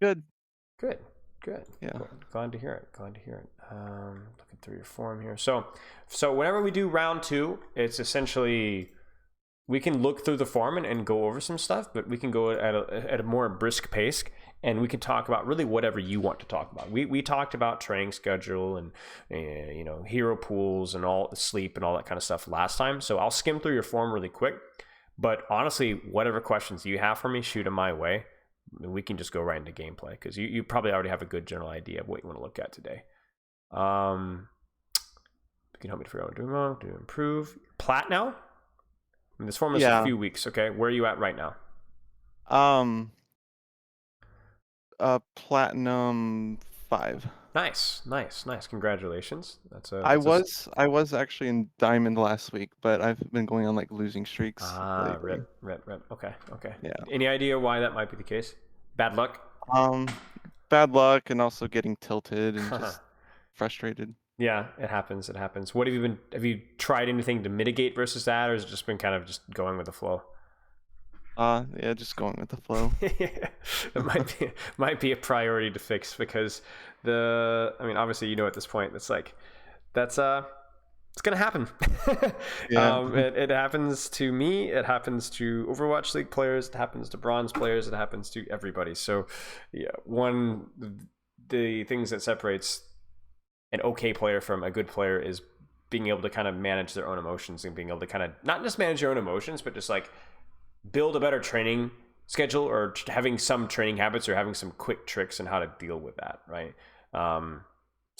Good. Good, good. Yeah. Glad to hear it. Glad to hear it. Looking through your form here. So whenever we do round two, it's essentially we can look through the form and go over some stuff, but we can go at a more brisk pace, and we can talk about really whatever you want to talk about. We talked about training schedule and hero pools and all sleep and all that kind of stuff last time. So I'll skim through your form really quick. But honestly, whatever questions you have for me, shoot them my way. We can just go right into gameplay because you probably already have a good general idea of what you want to look at today. You can help me to figure out what I'm doing wrong, to improve. Plat now? I mean, this form is a few weeks, okay? Where are you at right now? Platinum 5. Nice. Congratulations. I was actually in Diamond last week, but I've been going on like losing streaks lately. Rip. Okay. Yeah. Any idea why that might be the case? Bad luck? Bad luck and also getting tilted and just frustrated. Yeah, it happens. What have you tried anything to mitigate versus that, or has it just been kind of just going with the flow? Yeah, just going with the flow. It might be a priority to fix because obviously at this point it's gonna happen. Yeah. It happens to me, it happens to Overwatch League players, it happens to bronze players, it happens to everybody. So yeah, the things that separates an okay player from a good player is being able to kind of manage their own emotions and being able to kind of not just manage your own emotions, but just like build a better training schedule or having some training habits or having some quick tricks on how to deal with that, right? So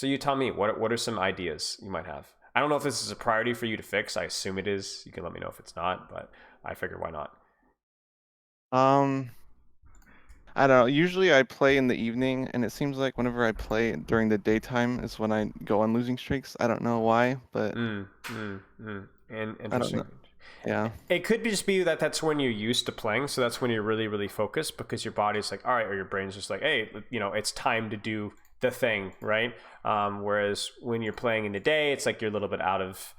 you tell me, what are some ideas you might have? I don't know if this is a priority for you to fix. I assume it is. You can let me know if it's not, but I figure why not? I don't know. Usually I play in the evening, and it seems like whenever I play during the daytime is when I go on losing streaks. I don't know why, but And I don't interesting. know. Yeah. It could just be that that's when you're used to playing, so that's when you're really, really focused because your body's like, all right, or your brain's just like, hey, it's time to do the thing, right? Whereas when you're playing in the day, it's like you're a little bit out of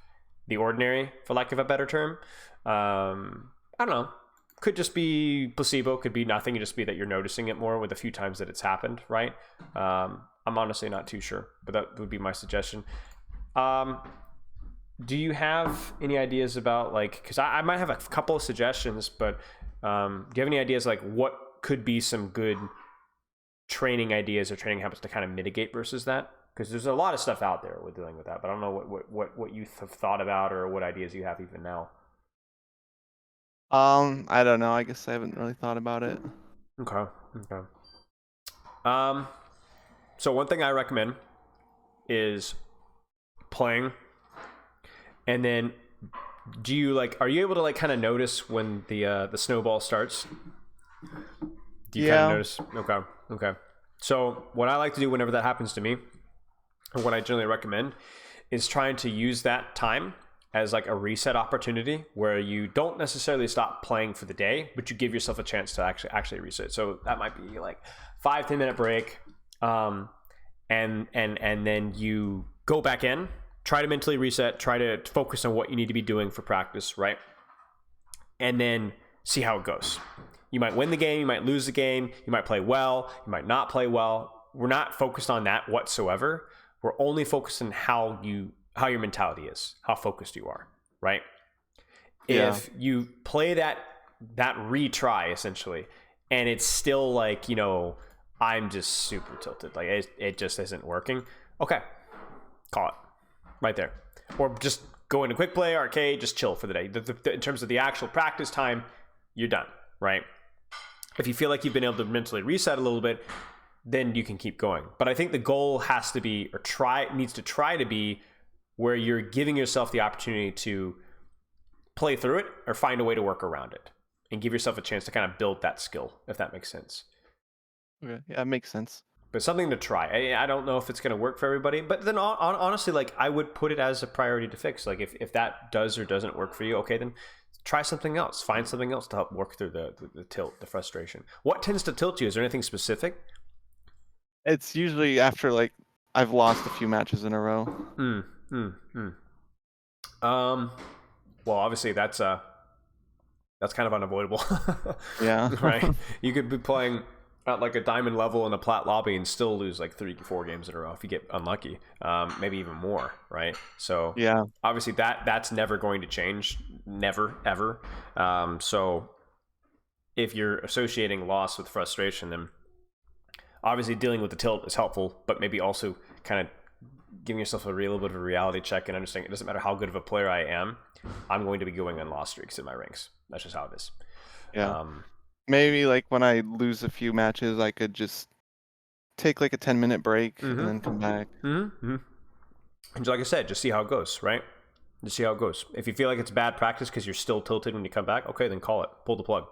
the ordinary, for lack of a better term. I don't know. Could just be placebo, could be nothing. It just be that you're noticing it more with a few times that it's happened, right? I'm honestly not too sure, but that would be my suggestion. Do you have any ideas about because I might have a couple of suggestions, but do you have any ideas like what could be some good training ideas or training habits to kind of mitigate versus that? Because there's a lot of stuff out there with dealing with that, but I don't know what you have thought about or what ideas you have even now. I don't know. I guess I haven't really thought about it. Okay. So one thing I recommend is playing, and then are you able to kind of notice when the snowball starts? Do you kind of notice? Okay. So what I like to do whenever that happens to me, or what I generally recommend, is trying to use that time as like a reset opportunity where you don't necessarily stop playing for the day, but you give yourself a chance to actually reset. So that might be like 5-10 minute break, and then you go back in, try to mentally reset, try to focus on what you need to be doing for practice, right? And then see how it goes. You might win the game, you might lose the game, you might play well, you might not play well. We're not focused on that whatsoever. We're only focused on how your mentality is, how focused you are, right? Yeah. If you play that retry essentially, and it's still like, I'm just super tilted, like it just isn't working. Okay, call it right there. Or just go into quick play, arcade, just chill for the day. In terms of the actual practice time, you're done, right? If you feel like you've been able to mentally reset a little bit, then you can keep going. But I think the goal has to be, needs to try to be, where you're giving yourself the opportunity to play through it or find a way to work around it and give yourself a chance to kind of build that skill, if that makes sense. Okay. Yeah, it makes sense. But something to try. I don't know if it's going to work for everybody, but then honestly, I would put it as a priority to fix. Like if that does or doesn't work for you, okay, then try something else. Find something else to help work through the tilt, the frustration. What tends to tilt you? Is there anything specific? It's usually after I've lost a few matches in a row. Well, obviously that's kind of unavoidable. Yeah. Right. You could be playing at like a diamond level in a plat lobby and still lose like 3-4 games in a row if you get unlucky, maybe even more, right? So Yeah. obviously that's never going to change, never ever. So if you're associating loss with frustration, then obviously dealing with the tilt is helpful, but maybe also kind of giving yourself a little bit of a reality check and understanding it doesn't matter how good of a player I am, I'm going to be going on loss streaks in my ranks. That's just how it is. Yeah. Maybe like when I lose a few matches, I could just take like a 10-minute break and then come back. And like I said, just see how it goes, right? Just see how it goes. If you feel like it's bad practice because you're still tilted when you come back, okay, then call it. Pull the plug.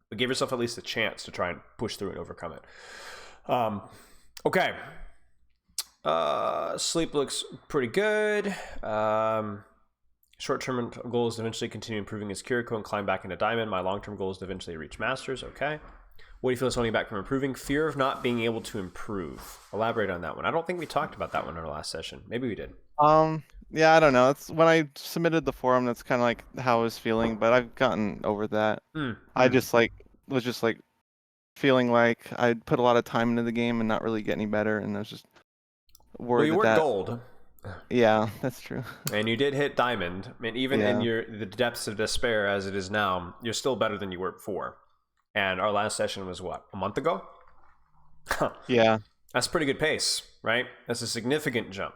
But give yourself at least a chance to try and push through and overcome it. Okay. Sleep looks pretty good. Short-term goal is to eventually continue improving as Kiriko and climb back into Diamond. My long-term goal is to eventually reach Masters. Okay. What do you feel is holding you back from improving? Fear of not being able to improve. Elaborate on that one. I don't think we talked about that one in our last session. Maybe we did. Yeah, I don't know. It's when I submitted the forum, that's kind of like how I was feeling, but I've gotten over that. I just was just like feeling like I'd put a lot of time into the game and not really get any better, and I was just worried Well, you weren't that. gold. Yeah, that's true. And you did hit diamond. I mean, even in the depths of despair as it is now, you're still better than you were before. And our last session was what, a month ago? Yeah. That's pretty good pace, right? That's a significant jump.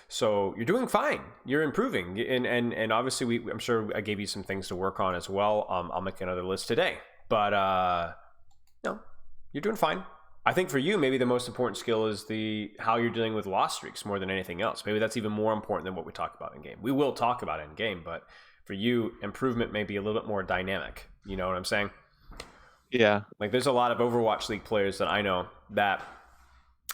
So you're doing fine. You're improving. And obviously, I'm sure I gave you some things to work on as well. I'll make another list today. But no, you're doing fine. I think for you, maybe the most important skill is how you're dealing with loss streaks more than anything else. Maybe that's even more important than what we talk about in game. We will talk about it in game, but for you, improvement may be a little bit more dynamic. You know what I'm saying? Yeah. Like there's a lot of Overwatch League players that I know that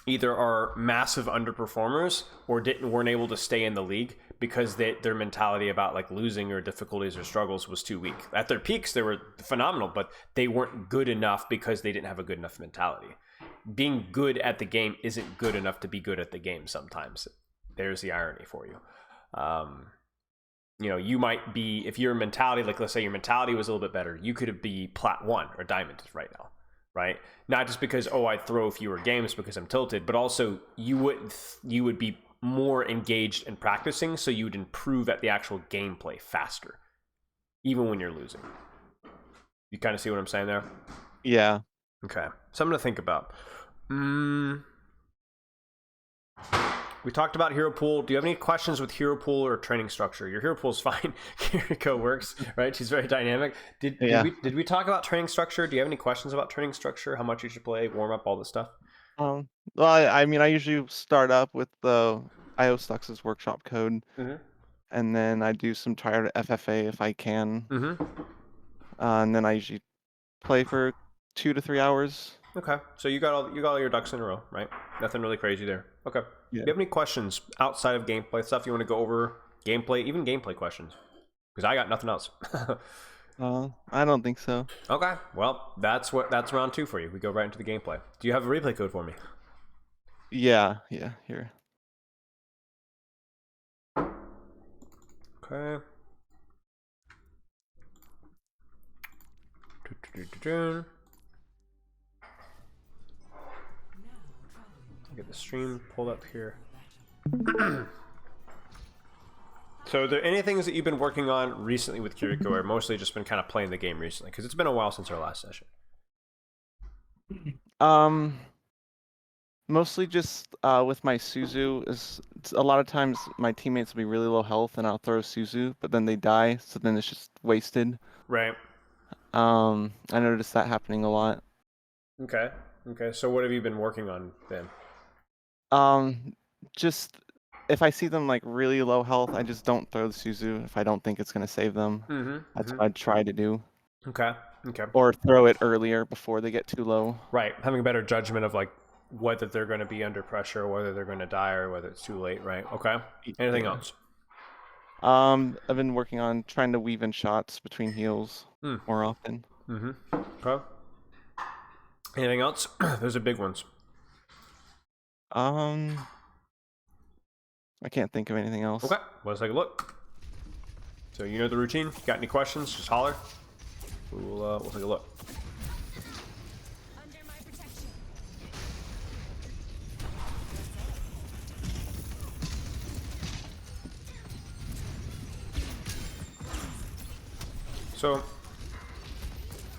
either are massive underperformers or weren't able to stay in the league because their mentality about like losing or difficulties or struggles was too weak. At their peaks, they were phenomenal, but they weren't good enough because they didn't have a good enough mentality. Being good at the game isn't good enough to be good at the game sometimes. There's the irony for you. You know, you might be, if your mentality, like let's say your mentality was a little bit better, you could be plat 1 or diamond right now, right? Not just because, oh, I throw fewer games because I'm tilted, but also you would be more engaged in practicing, so you would improve at the actual gameplay faster, even when you're losing. You kind of see what I'm saying there? Yeah. Okay. Something to think about. We talked about hero pool. Do you have any questions with hero pool or training structure? Your hero pool is fine. Kiriko works, right? She's very dynamic. Did we talk about training structure? Do you have any questions about training structure? How much you should play, warm up, all this stuff? Well, I mean, I usually start up with the IO Stux's workshop code, and then I do some tryhard FFA if I can, and then I usually play for 2 to 3 hours. Okay, so you got all your ducks in a row, right? Nothing really crazy there. Okay. Yeah. Do you have any questions outside of gameplay stuff you want to go over? Gameplay, even gameplay questions, because I got nothing else. I don't think so. Okay, well, that's round 2 for you. We go right into the gameplay. Do you have a replay code for me? Yeah, here. Okay. Get the stream pulled up here. So are there any things that you've been working on recently with Kiriko, or mostly just been kind of playing the game recently? Because it's been a while since our last session. Mostly just with my Suzu. A lot of times my teammates will be really low health and I'll throw Suzu, but then they die, so then it's just wasted. Right. I noticed that happening a lot. Okay. So what have you been working on then? Just if I see them like really low health, I just don't throw the Suzu if I don't think it's gonna save them. That's what I try to do. Okay. Or throw it earlier before they get too low. Right. Having a better judgment of like whether they're going to be under pressure, or whether they're going to die, or whether it's too late. Right. Okay. Anything else? I've been working on trying to weave in shots between heals more often. Okay. Anything else? Those are big ones. I can't think of anything else. Okay, let's take a look. So you know the routine. Got any questions? Just holler. We'll take a look. So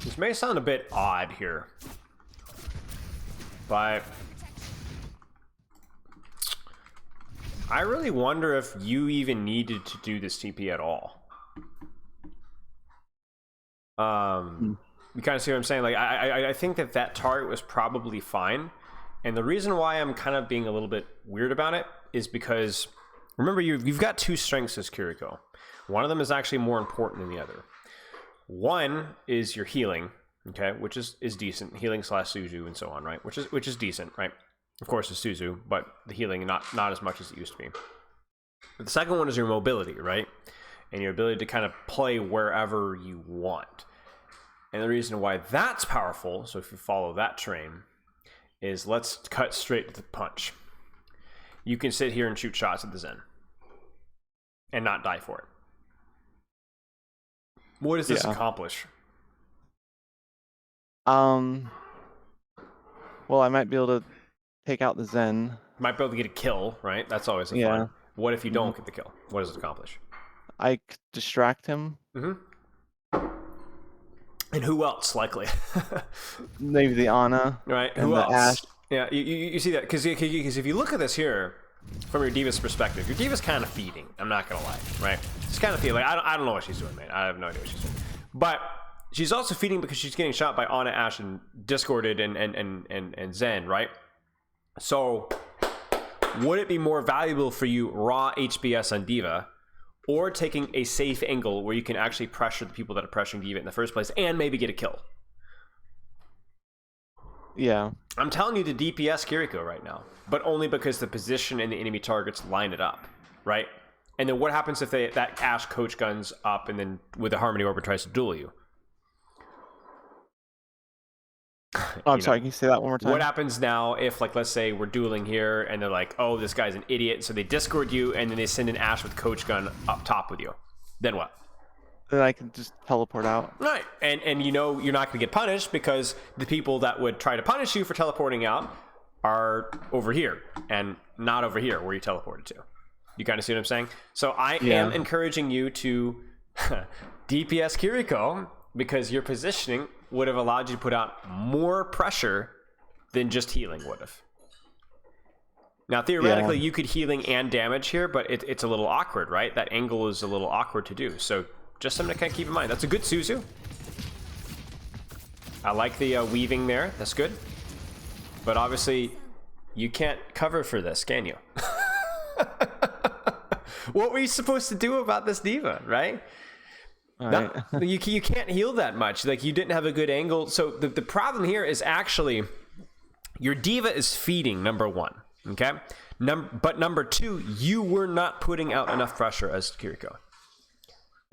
this may sound a bit odd here, but I really wonder if you even needed to do this TP at all. You kind of see what I'm saying? Like, I think that target was probably fine. And the reason why I'm kind of being a little bit weird about it is because, remember, you've got two strengths as Kiriko. One of them is actually more important than the other. One is your healing, okay, which is decent. Healing / Suzu and so on, right? Which is decent, right? Of course, it's Suzu, but the healing not as much as it used to be. But the second one is your mobility, right? And your ability to kind of play wherever you want. And the reason why that's powerful, so if you follow that train, is let's cut straight to the punch. You can sit here and shoot shots at the Zen and not die for it. What does this accomplish? Well, I might be able to take out the Zen. Might be able to get a kill, right? That's always a fun. What if you don't get the kill? What does it accomplish? I distract him. And who else, likely? Maybe the Ana. Right, and who the else? Ashe. Yeah, you see that, because if you look at this here, from your Diva's perspective, your Diva's kind of feeding, I'm not going to lie, right? She's kind of feeding, like, I don't know what she's doing, man. I have no idea what she's doing. But she's also feeding because she's getting shot by Ana, Ashe, and Discorded and Zen, right? So, would it be more valuable for you raw HBS on Diva, or taking a safe angle where you can actually pressure the people that are pressuring Diva in the first place and maybe get a kill? Yeah. I'm telling you to DPS Kiriko right now, but only because the position and the enemy targets line it up, right? And then what happens if that Ashe coach guns up and then with the Harmony Orbit tries to duel you? Oh, I'm sorry, can you say that one more time? What happens now if, like, let's say we're dueling here and they're like, oh, this guy's an idiot, so they Discord you and then they send an Ashe with coach gun up top with you. Then what? Then I can just teleport out. Right. And you know you're not going to get punished because the people that would try to punish you for teleporting out are over here and not over here where you teleported to. You kind of see what I'm saying? So I am encouraging you to DPS Kiriko because your positioning would have allowed you to put out more pressure than just healing would have. Now, theoretically, you could healing and damage here, but it's a little awkward, right? That angle is a little awkward to do. So just something to kind of keep in mind. That's a good Suzu. I like the weaving there. That's good. But obviously, you can't cover for this, can you? What were you supposed to do about this Diva, right? Right. You can't heal that much. Like, you didn't have a good angle. So the problem here is actually your Diva is feeding, number one. Okay? But number two, you were not putting out enough pressure as Kiriko.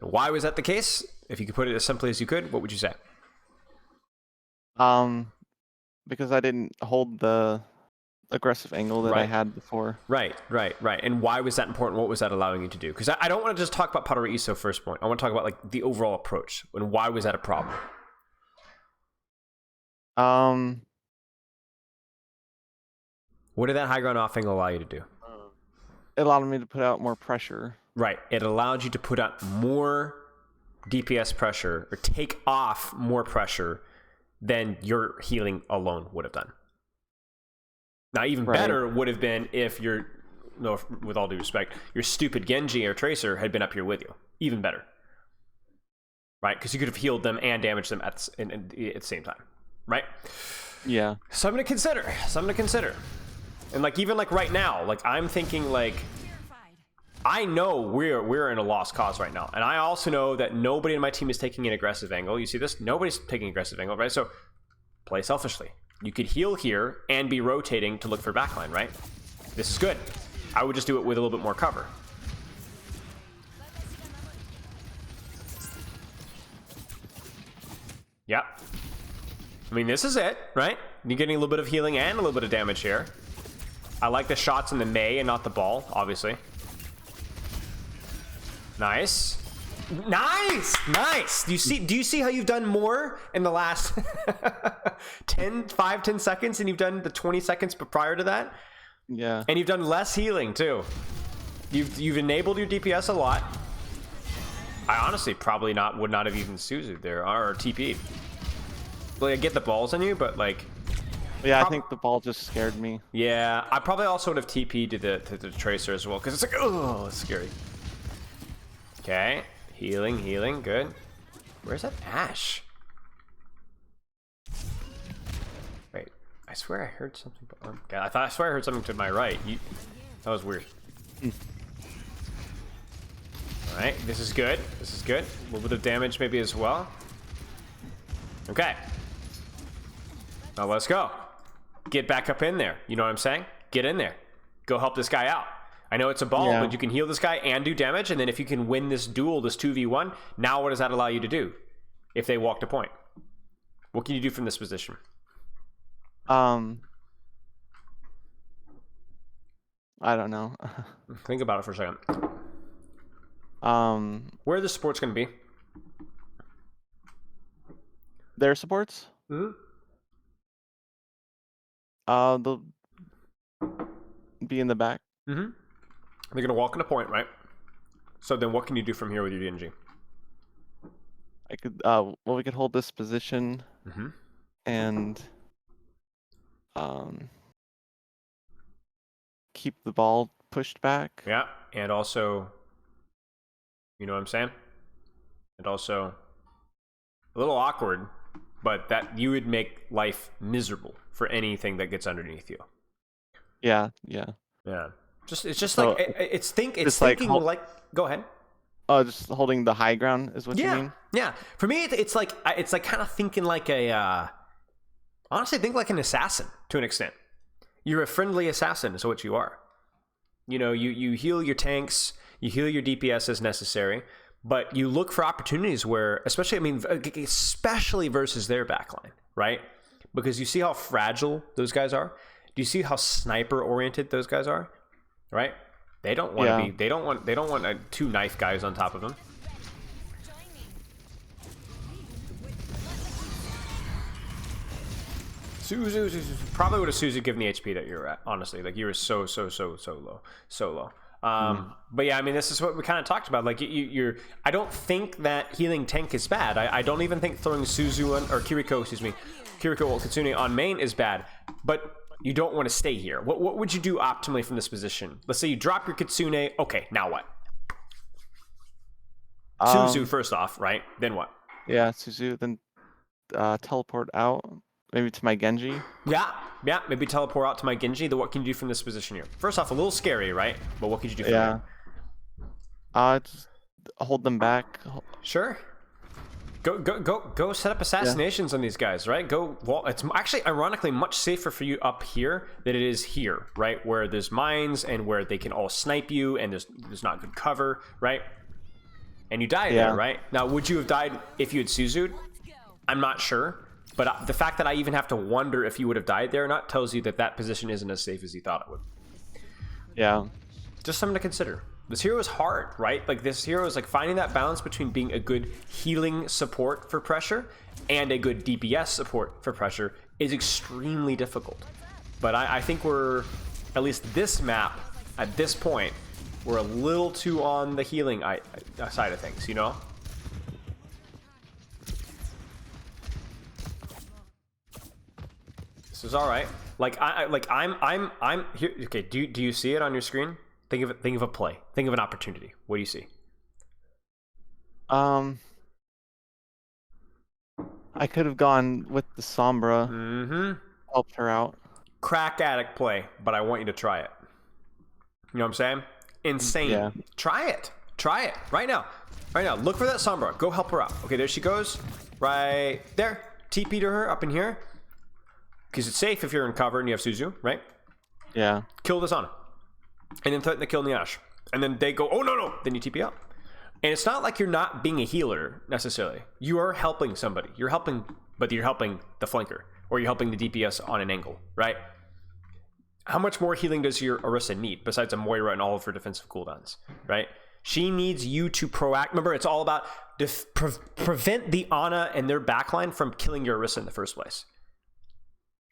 Why was that the case? If you could put it as simply as you could, what would you say? Because I didn't hold the aggressive angle that I had before. Right. And why was that important? What was that allowing you to do? Because I don't want to just talk about Padre Iso first point. I want to talk about, like, the overall approach. And why was that a problem? What did that high ground off angle allow you to do? It allowed me to put out more pressure. Right. It allowed you to put out more DPS pressure or take off more pressure than your healing alone would have done. Now, even better would have been if with all due respect, your stupid Genji or Tracer had been up here with you. Even better. Right? Because you could have healed them and damaged them at the same time. Right? Yeah. Something to consider. And, like, even, like, right now, like, I'm thinking, like, I know we're in a lost cause right now. And I also know that nobody in my team is taking an aggressive angle. You see this? Nobody's taking an aggressive angle, right? So play selfishly. You could heal here and be rotating to look for backline, right? This is good. I would just do it with a little bit more cover. Yeah. I mean, this is it, right? You're getting a little bit of healing and a little bit of damage here. I like the shots in the Mei and not the ball, obviously. Nice. Do you see how you've done more in the last 10 seconds than you've done the 20 seconds prior to that? Yeah. And you've done less healing too. You've enabled your DPS a lot. I honestly probably would not have even Suzu'd there or TP'd. Like, I get the balls on you, but like. Yeah, I think the ball just scared me. Yeah, I probably also would have TP'd to the Tracer as well, because it's like, oh, it's scary. Okay, healing, good. Where's that Ashe? Wait, I swear I heard something. Okay, I swear I heard something to my right. That was weird. All right, this is good. This is good. A little bit of damage maybe as well. Okay. Now let's go. Get back up in there. You know what I'm saying? Get in there. Go help this guy out. I know it's a ball, but you can heal this guy and do damage. And then if you can win this duel, this 2v1, now what does that allow you to do? If they walk to point. What can you do from this position? I don't know. Think about it for a second. Where are the supports going to be? Their supports? They'll be in the back. They're going to walk into point, right? So then what can you do from here with your DNG? I could, well, we could hold this position and keep the ball pushed back. Yeah, and also, you know what I'm saying? And also, a little awkward, but that you would make life miserable for anything that gets underneath you. Yeah. It's just So, like it's thinking like like. Go ahead. Oh, just holding the high ground is what you mean? Yeah. For me, it's like kind of thinking like a. Honestly, think like an assassin to an extent. You're a friendly assassin, is what you are. You know, you heal your tanks, you heal your DPS as necessary, but you look for opportunities where, especially versus their backline, right? Because you see how fragile those guys are. Do you see how sniper oriented those guys are? Right? They don't want to be. They don't want two knife guys on top of them. Suzu probably would have Suzu given the HP that you're at. Honestly, like you were so low. But yeah, I mean, this is what we kind of talked about. Like you're. I don't think that healing tank is bad. I don't even think throwing Suzu or Kiriko, Kiriko or Kitsune on main is bad. But you don't want to stay here. What would you do optimally from this position? Let's say you drop your Kitsune. Okay, now what? Suzu first off, right? Then what? Yeah, Suzu. Then teleport out, maybe to my Genji. Yeah. Maybe teleport out to my Genji. Then what can you do from this position here? First off, a little scary, right? But what could you do from there? Just hold them back. Sure. Go set up assassinations on these guys, right? It's actually ironically much safer for you up here than it is here, right? Where there's mines and where they can all snipe you and there's not good cover, right? And you die there, right? Now, would you have died if you had Suzu'd? I'm not sure, but the fact that I even have to wonder if you would have died there or not tells you that position isn't as safe as you thought it would. Yeah. Just something to consider. This hero is hard, right? Like this hero is like finding that balance between being a good healing support for pressure and a good DPS support for pressure is extremely difficult. But I think we're, at least this map, at this point, we're a little too on the healing side of things, you know? This is all right. I'm here. Okay, do you see it on your screen? Think of a play. Think of an opportunity. What do you see? I could have gone with the Sombra. Helped her out. Crack addict play, but I want you to try it. You know what I'm saying? Insane. Yeah. Try it right now. Look for that Sombra. Go help her out. Okay, there she goes. Right there. TP to her up in here. Because it's safe if you're in cover and you have Suzu, right? Yeah. Kill this on. And then threaten to kill Nyash. And then they go, oh no. Then you TP up. And it's not like you're not being a healer necessarily. You are helping somebody. You're helping the flanker. Or you're helping the DPS on an angle, right? How much more healing does your Orisa need besides a Moira and all of her defensive cooldowns, right? She needs you to remember, it's all about prevent the Ana and their backline from killing your Orisa in the first place.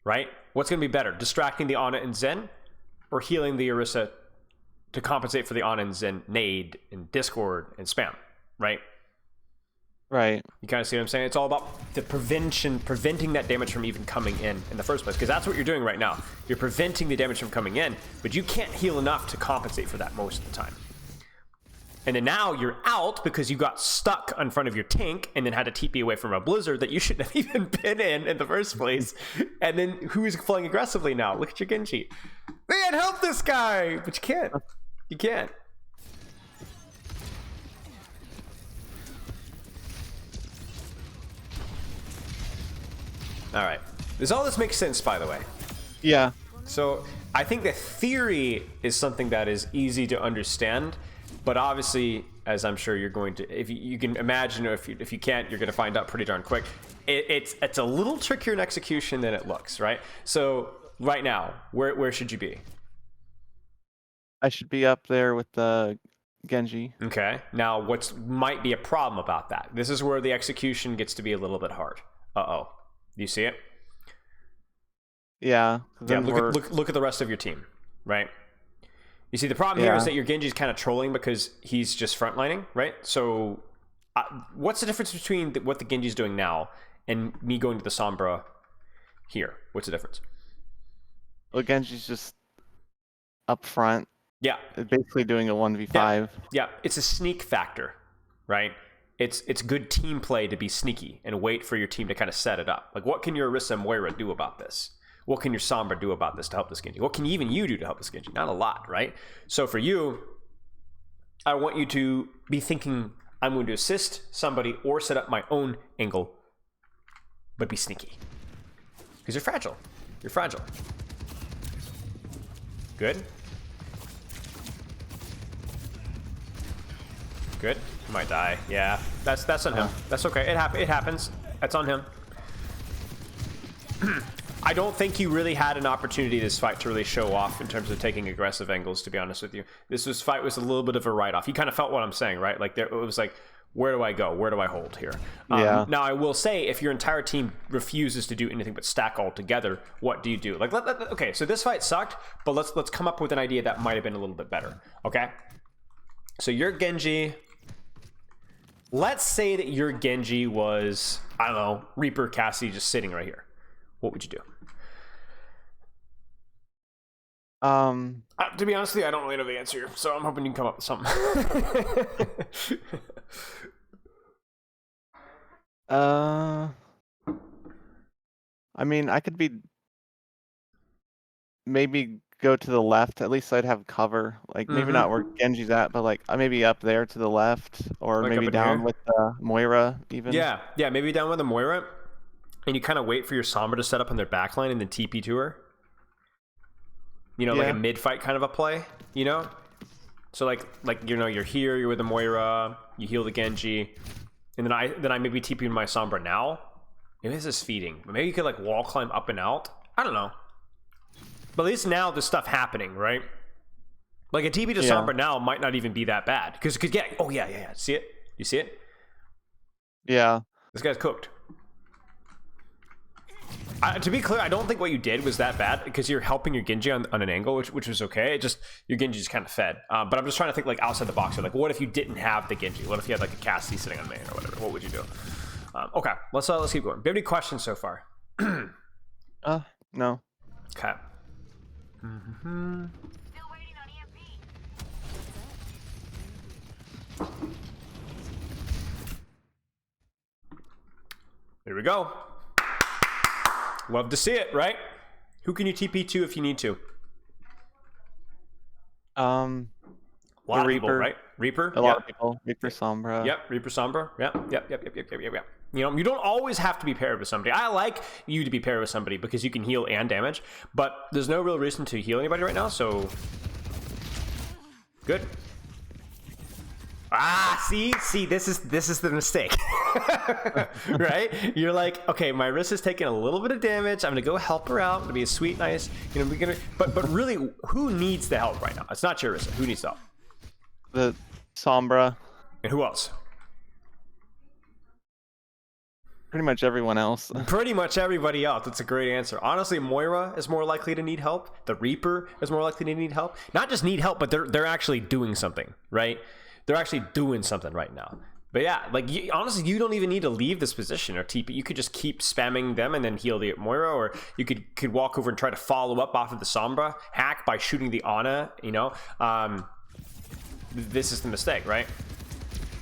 Right? What's going to be better? Distracting the Ana and Zen or healing the Orisa to compensate for the Ana and Zen nade and Discord and spam, right? Right. You kind of see what I'm saying? It's all about the preventing that damage from even coming in the first place, because that's what you're doing right now. You're preventing the damage from coming in, but you can't heal enough to compensate for that most of the time. And then now you're out because you got stuck in front of your tank and then had to TP away from a blizzard that you shouldn't have even been in the first place. And then who's playing aggressively now? Look at your Genji. Man, help this guy! But you can't. You can't. All right. Does all this make sense, by the way? Yeah. So I think the theory is something that is easy to understand, but obviously, as I'm sure you're going to, if you can imagine, or if you can't, you're going to find out pretty darn quick. It's a little trickier in execution than it looks, right? So right now, where should you be? I should be up there with the Genji. Okay. Now, might be a problem about that? This is where the execution gets to be a little bit hard. Uh-oh. Do you see it? Yeah. Yeah. Look at the rest of your team, right? You see, the problem here is that your Genji's kind of trolling because he's just frontlining, right? So, what's the difference between what the Genji's doing now and me going to the Sombra here? What's the difference? Well, Genji's just up front. Yeah. Basically doing a 1v5. Yeah. It's a sneak factor, right? It's good team play to be sneaky and wait for your team to kind of set it up. Like, what can your Orisa Moira do about this? What can your Sombra do about this to help this Genji? What can even you do to help this Genji? Not a lot, right? So for you, I want you to be thinking, I'm going to assist somebody or set up my own angle, but be sneaky. Because you're fragile. You're fragile. Good. Good. You might die. Yeah, that's on him. That's okay. It happens. That's on him. I don't think you really had an opportunity this fight to really show off in terms of taking aggressive angles, to be honest with you. This fight was a little bit of a write-off. You kind of felt what I'm saying, right? Like, it was like, where do I go? Where do I hold here? Yeah. Now, I will say, if your entire team refuses to do anything but stack all together, what do you do? Like, okay, so this fight sucked, but let's come up with an idea that might have been a little bit better, okay? So your Genji... Let's say that your Genji was, I don't know, Reaper Cassie just sitting right here. What would you do? To be honest with you, I don't really know the answer, so I'm hoping you can come up with something. I mean, I could be maybe go to the left. At least I'd have cover. Like, maybe not where Genji's at, but like maybe up there to the left, or like maybe down here with Moira even. Yeah, maybe down with the Moira, and you kind of wait for your Sombra to set up on their backline and then TP to her. You know, like a mid-fight kind of a play, you know? So like you know, you're here, you're with the Moira, you heal the Genji, and then I maybe TP my Sombra now. Maybe this is feeding, but maybe you could like wall climb up and out. I don't know. But at least now there's stuff happening, right? Like a TP to Sombra now might not even be that bad. Because yeah. See it? You see it? Yeah. This guy's cooked. To be clear, I don't think what you did was that bad, because you're helping your Genji on an angle, which was okay. It just, your Genji just kind of fed. But I'm just trying to think like outside the box here. Like, what if you didn't have the Genji? What if you had like a Cassie sitting on main or whatever? What would you do? Okay, let's keep going. Do you have any questions so far? No. Okay. Still waiting on EMP. Here we go. Love to see it, right? Who can you TP to if you need to? A lot of Reaper, people, right? Reaper? A lot of people. Reaper Sombra. Yep, Reaper Sombra. Yep. You know, you don't always have to be paired with somebody. I like you to be paired with somebody because you can heal and damage, but there's no real reason to heal anybody right now, so... Good. See, this is the mistake. Right? You're like, okay, my wrist is taking a little bit of damage. I'm gonna go help her out. I'm gonna be a sweet, nice, you know, but really, who needs the help right now? It's not your wrist. Who needs the help? The Sombra. And who else? Pretty much everyone else. Pretty much everybody else. That's a great answer. Honestly, Moira is more likely to need help. The Reaper is more likely to need help. Not just need help, but they're actually doing something, right? They're actually doing something right now. But yeah, like honestly, you don't even need to leave this position or TP. You could just keep spamming them and then heal the Moira, or you could walk over and try to follow up off of the Sombra hack by shooting the Ana. You know, this is the mistake, right?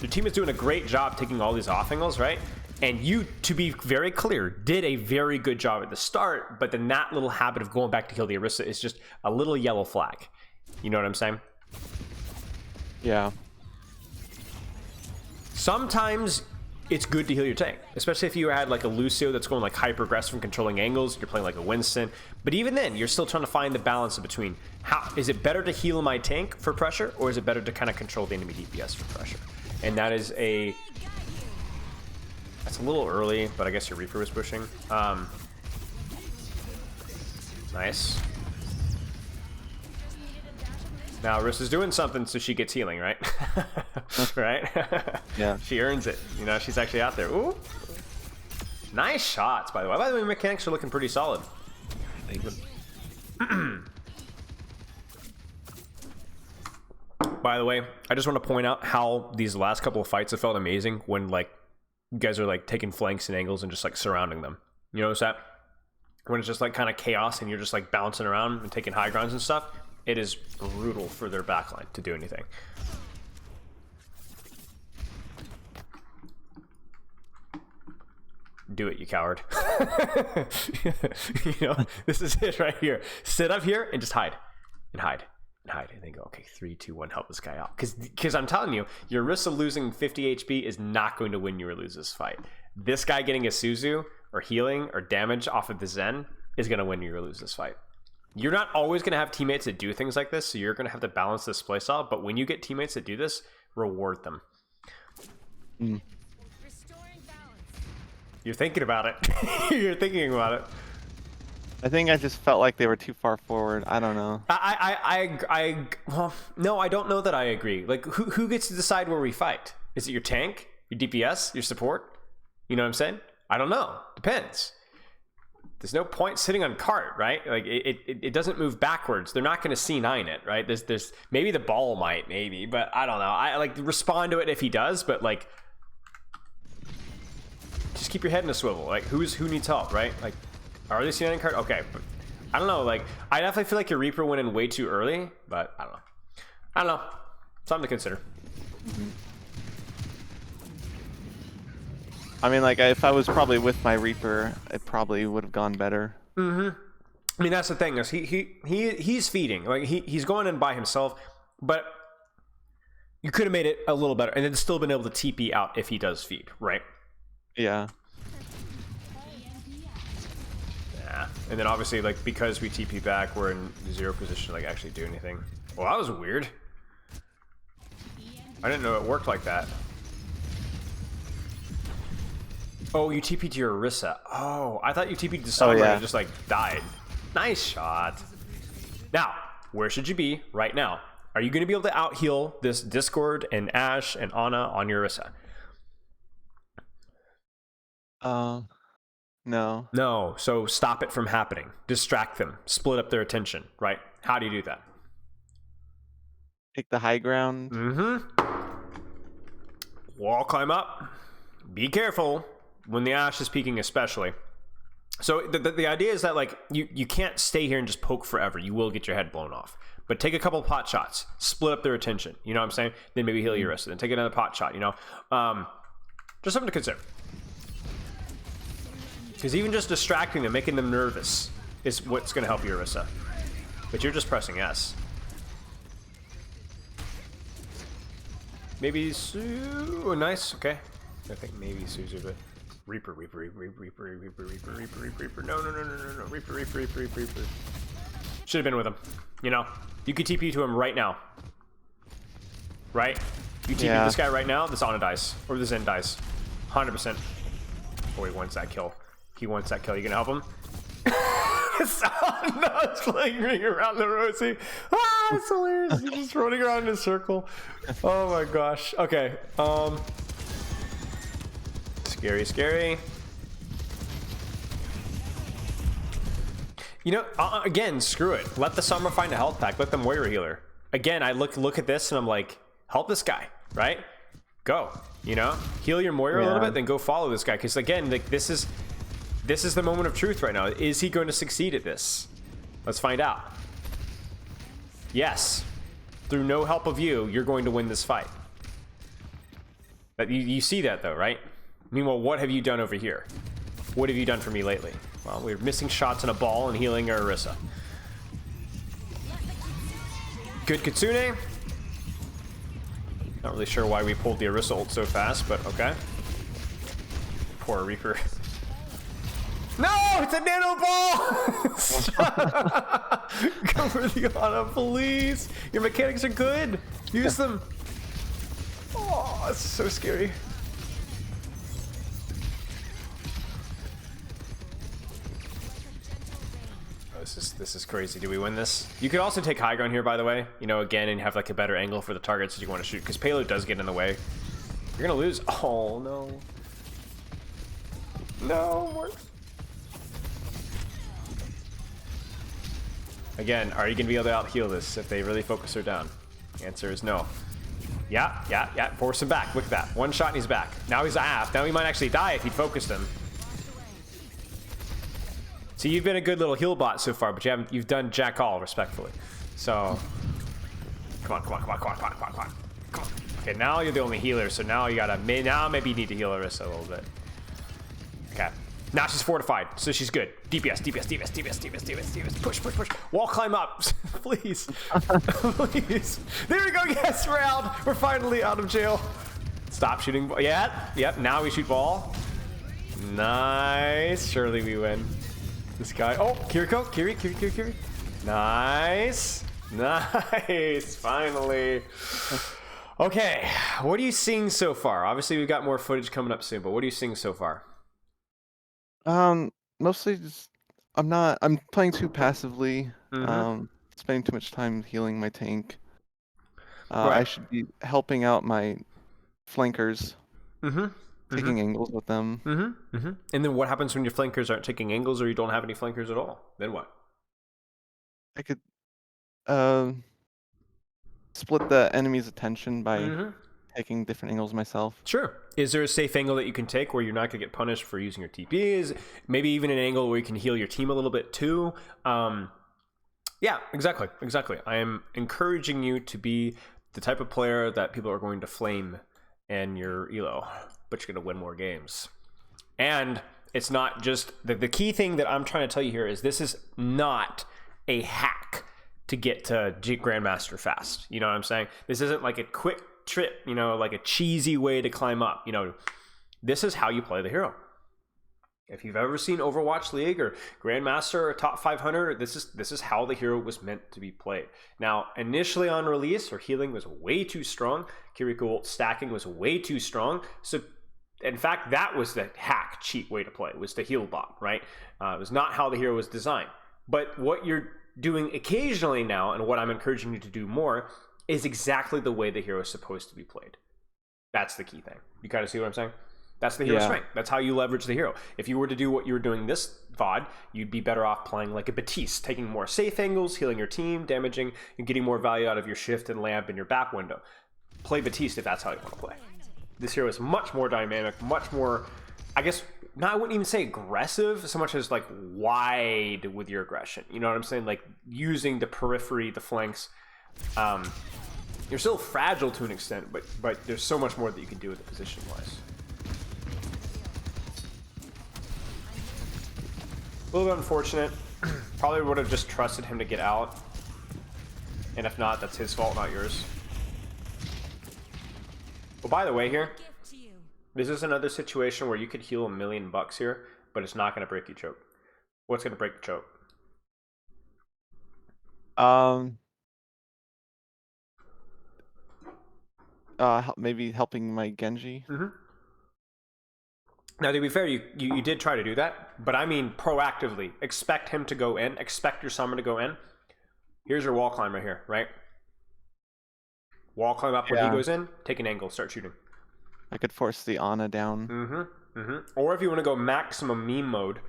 Your team is doing a great job taking all these off angles, right? And you, to be very clear, did a very good job at the start, but then that little habit of going back to kill the Orisa is just a little yellow flag. You know what I'm saying? Yeah. Sometimes it's good to heal your tank, especially if you had like a Lucio that's going like hyper aggressive and controlling angles. You're playing like a Winston, but even then, you're still trying to find the balance between how is it better to heal my tank for pressure, or is it better to kind of control the enemy DPS for pressure? And that's a little early, but I guess your Reaper was pushing. Nice. Now Rissa's doing something, so she gets healing, right? Right? Yeah. She earns it. You know, she's actually out there. Ooh. Nice shots, by the way. By the way, mechanics are looking pretty solid. By the way, I just want to point out how these last couple of fights have felt amazing when like you guys are like taking flanks and angles and just like surrounding them. You notice that? When it's just like kind of chaos and you're just like bouncing around and taking high grounds and stuff. It is brutal for their backline to do anything. Do it, you coward. You know, this is it right here. Sit up here and just hide. And hide. And hide. And then go, okay, 3, 2, 1, help this guy out. Because I'm telling you, your risk of losing 50 HP is not going to win you or lose this fight. This guy getting a Suzu or healing or damage off of the Zen is going to win you or lose this fight. You're not always going to have teammates that do things like this, so you're going to have to balance this playstyle, but when you get teammates that do this, reward them. You're thinking about it. You're thinking about it. I think I just felt like they were too far forward. I don't know. Well, no, I don't know that I agree. Like, who gets to decide where we fight? Is it your tank, your DPS, your support? You know what I'm saying? I don't know. Depends. There's no point sitting on cart, right? Like it doesn't move backwards. They're not going to C9 it, right? There's maybe the ball might, maybe, but I don't know. I like respond to it if he does, but like just keep your head in a swivel. Like who needs help, right? Like are they C9 cart? Okay, but I don't know. Like I definitely feel like your Reaper went in way too early, but I don't know. Something to consider. I mean, like, if I was probably with my Reaper, it probably would have gone better. I mean, that's the thing is he's feeding. Like he's going in by himself, but you could have made it a little better and then still been able to TP out if he does feed, right? Yeah. Yeah. And then obviously, like, because we TP back, we're in 0 position to like actually do anything. Well, that was weird. I didn't know it worked like that. Oh, you TP'd to your Orisa. Oh, I thought you TP'd to Sombra and just like died. Nice shot. Now, where should you be right now? Are you going to be able to out heal this Discord and Ashe and Ana on your Orisa? No. No, so stop it from happening. Distract them. Split up their attention, right? How do you do that? Take the high ground. Wall climb up. Be careful. When the Ashe is peeking especially. So the idea is that like you can't stay here and just poke forever. You will get your head blown off. But take a couple pot shots. Split up their attention. You know what I'm saying? Then maybe heal your wrist. Then take another pot shot, you know? Just something to consider. Because even just distracting them, making them nervous is what's going to help your Orisa. But you're just pressing S. Maybe oh, nice. Okay. I think maybe Suzu, but Reaper. No. Reaper. Should have been with him. You know, you could TP to him right now. Right? You TP this guy right now, this Ana dies. Or the Zen dies. 100%. Oh, he wants that kill. He wants that kill. You gonna help him? No, it's flaring around the Rosie. Ah, it's hilarious. He's just running around in a circle. Oh my gosh. Okay. Scary. You know, again, screw it. Let the Sombra find a health pack. Let them warrior healer. Again, I look at this and I'm like, help this guy, right? go. You know, heal your Moira a little Yeah. bit, then go follow this guy. Because again, like this is the moment of truth right now. Is he going to succeed at this? Let's find out. Yes, through no help of you, you're going to win this fight. But you see that though, right? Meanwhile, what have you done over here? What have you done for me lately? Well, we're missing shots in a ball and healing our Orisa. Good Kitsune. Not really sure why we pulled the Orisa ult so fast, but okay. Poor Reaper. No! It's a nano ball! Go for the Ana, please! Your mechanics are good! Use them! Oh, this is so scary. This is crazy. Do we win this? You could also take high ground here, by the way. You know, again, and have like a better angle for the targets that you want to shoot, because payload does get in the way. You're gonna lose. Oh no. No more. Again, are you gonna be able to out heal this if they really focus her down? The answer is no. Yeah. Force him back. Look at that. One shot and he's back. Now he's aft. Now he might actually die if he focused him. So you've been a good little heal bot so far, but you've done jack all, respectfully. So come on. Okay, now you're the only healer, so now you gotta maybe you need to heal Orisa a little bit. Okay. Now she's fortified, so she's good. DPS. Push. Wall climb up. Please. Please. There we go. Yes, we're out. We're finally out of jail. Stop shooting. Yep. Now we shoot ball. Nice. Surely we win. This guy. Oh, Kiriko. Kiri. Nice. Finally. Okay. What are you seeing so far? Obviously, we've got more footage coming up soon, but what are you seeing so far? Mostly just I'm playing too passively. Mm-hmm. Spending too much time healing my tank. Right. I should be helping out my flankers, Mm-hmm. taking angles with them. And then what happens when your flankers aren't taking angles or you don't have any flankers at all? Then what? I could split the enemy's attention by taking different angles myself. Sure. Is there a safe angle that you can take where you're not going to get punished for using your TPs? Maybe even an angle where you can heal your team a little bit too. Yeah, exactly. I am encouraging you to be the type of player that people are going to flame in your elo, but you're going to win more games. And it's not just the key thing that I'm trying to tell you here is this is not a hack to get to Grandmaster fast. You know what I'm saying? This isn't like a quick trip, you know, like a cheesy way to climb up. You know, this is how you play the hero. If you've ever seen Overwatch League or Grandmaster or Top 500, this is how the hero was meant to be played. Now, initially on release, her healing was way too strong. Kiriko ult stacking was way too strong. So, in fact, that was the hack, cheat way to play, was the heal bot, right? It was not how the hero was designed. But what you're doing occasionally now, and what I'm encouraging you to do more, is exactly the way the hero is supposed to be played. That's the key thing. You kind of see what I'm saying? That's the hero's strength. That's how you leverage the hero. If you were to do what you were doing this VOD, you'd be better off playing like a Batiste, taking more safe angles, healing your team, damaging, and getting more value out of your shift and lamp and your back window. Play Batiste if that's how you want to play. This hero is much more dynamic, much more, I guess, I wouldn't even say aggressive so much as like wide with your aggression. You know what I'm saying? Like using the periphery, the flanks. You're still fragile to an extent, but there's so much more that you can do with it position-wise. A little bit unfortunate. Probably would have just trusted him to get out. And if not, that's his fault, not yours. Well, by the way here, this is another situation where you could heal $1 million here, but it's not going to break your choke. What's going to break the choke? Maybe helping my Genji. Now, to be fair, you did try to do that, but I mean proactively. Expect him to go in. Expect your summoner to go in. Here's your wall climb right here, right? Wall climb up when he goes in. Take an angle. Start shooting. I could force the Ana down. Or if you want to go maximum meme mode,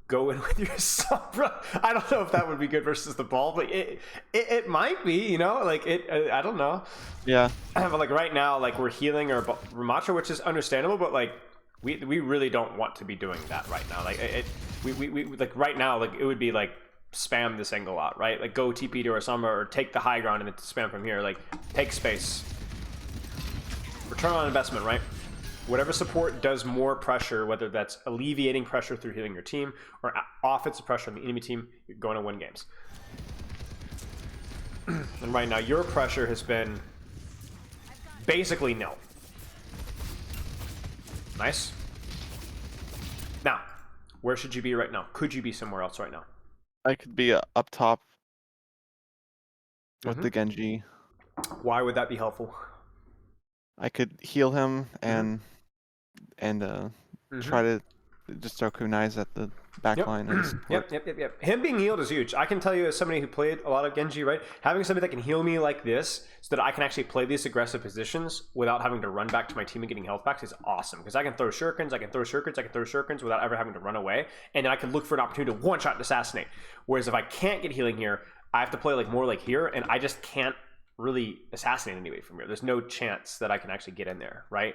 go in with your Sombra. I don't know if that would be good versus the ball, but it might be, you know, like I don't know. Yeah. But like right now, like we're healing our Ramattra, which is understandable, but like we really don't want to be doing that right now. Like we like right now, like it would be like spam this angle out, right? Like go TP to our Sombra or take the high ground and then spam from here. Like take space. Return on investment, right? Whatever support does more pressure, whether that's alleviating pressure through healing your team or offensive pressure on the enemy team, you're going to win games. And right now, your pressure has been basically nil. Nice. Now, where should you be right now? Could you be somewhere else right now? I could be up top with the Genji. Why would that be helpful? I could heal him and try to just recognize at the back line. Yep. Him being healed is huge. I can tell you as somebody who played a lot of Genji, right? Having somebody that can heal me like this so that I can actually play these aggressive positions without having to run back to my team and getting health back is awesome. Because I can throw shurikens, I can throw shurikens without ever having to run away. And then I can look for an opportunity to one-shot and assassinate. Whereas if I can't get healing here, I have to play like more like here, and I just can't really assassinate anybody from here. There's no chance that I can actually get in there, right?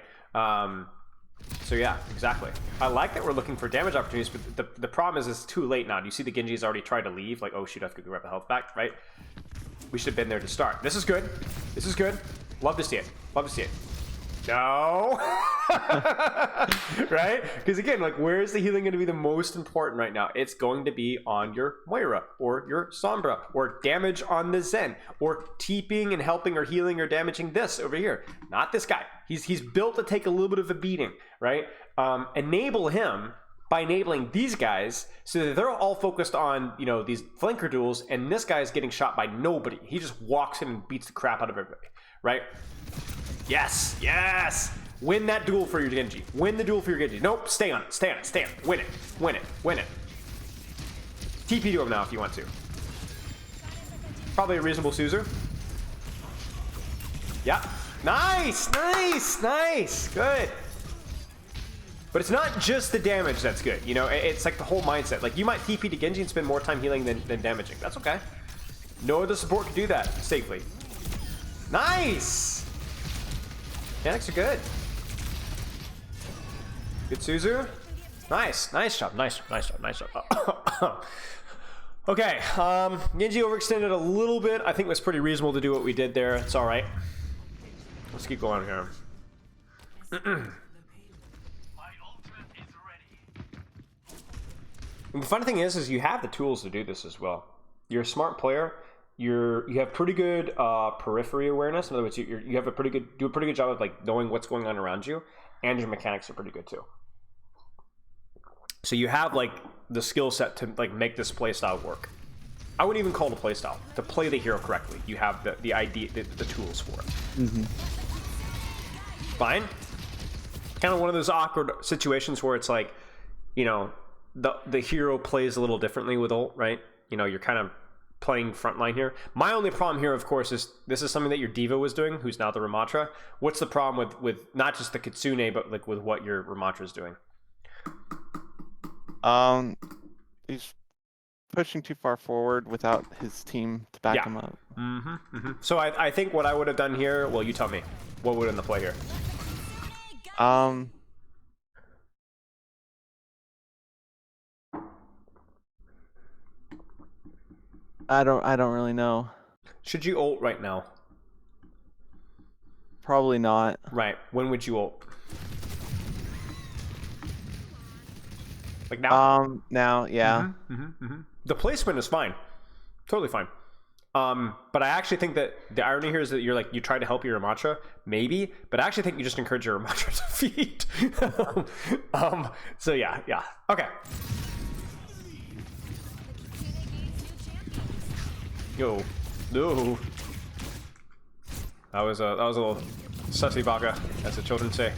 So yeah, exactly. I like that we're looking for damage opportunities, but the problem is it's too late now. Do you see the Genji's already tried to leave? Like, oh shoot, I have to go grab the health back, right? We should have been there to start. This is good. This is good. Love to see it. Love to see it. No. Right? Because again, like, where is the healing going to be the most important right now? It's going to be on your Moira or your Sombra or damage on the Zen or TPing and helping or healing or damaging this over here. Not this guy. He's built to take a little bit of a beating, right? Enable him by enabling these guys so that they're all focused on, you know, these flanker duels, and this guy is getting shot by nobody. He just walks in and beats the crap out of everybody, right? Yes, yes. Win that duel for your Genji. Win the duel for your Genji. Nope, stay on it, stay on it, stay on it. Win it, win it, win it. TP to him now if you want to. Probably a reasonable Suzer. Yeah. Nice, nice, nice. Good. But it's not just the damage that's good. You know, it's like the whole mindset. Like, you might TP to Genji and spend more time healing than damaging. That's okay. No other support can do that safely. Nice. Mechanics are good. Good Suzu. Nice. Nice job. Nice job. Nice job. Okay. Genji overextended a little bit. I think it was pretty reasonable to do what we did there. It's all right. Let's keep going here. And the funny thing is you have the tools to do this as well. You're a smart player. You have pretty good periphery awareness. In other words, you have a pretty good job of like knowing what's going on around you, and your mechanics are pretty good too. So you have like the skill set to like make this playstyle work. I wouldn't even call it a playstyle. To play the hero correctly, you have the idea, the tools for it. Fine. Kind of one of those awkward situations where it's like, you know, the hero plays a little differently with ult, right? You know, you're kind of playing frontline here. My only problem here, of course, is this is something that your Diva was doing, who's now the Ramattra. What's the problem with not just the Kitsune, but like with what your Ramatra is doing? He's pushing too far forward without his team to back him up. So I think what I would have done here, well, you tell me, what would have been the play here? I don't really know. Should you ult right now? Probably not. Right. When would you ult? Like now? Now, yeah. The placement is fine. Totally fine. But I actually think that the irony here is that you're like, you try to help your Ramatra, maybe, but I actually think you just encourage your Ramatra to feed. So yeah. Okay. Yo, no. That was a little sussy baka, as the children say.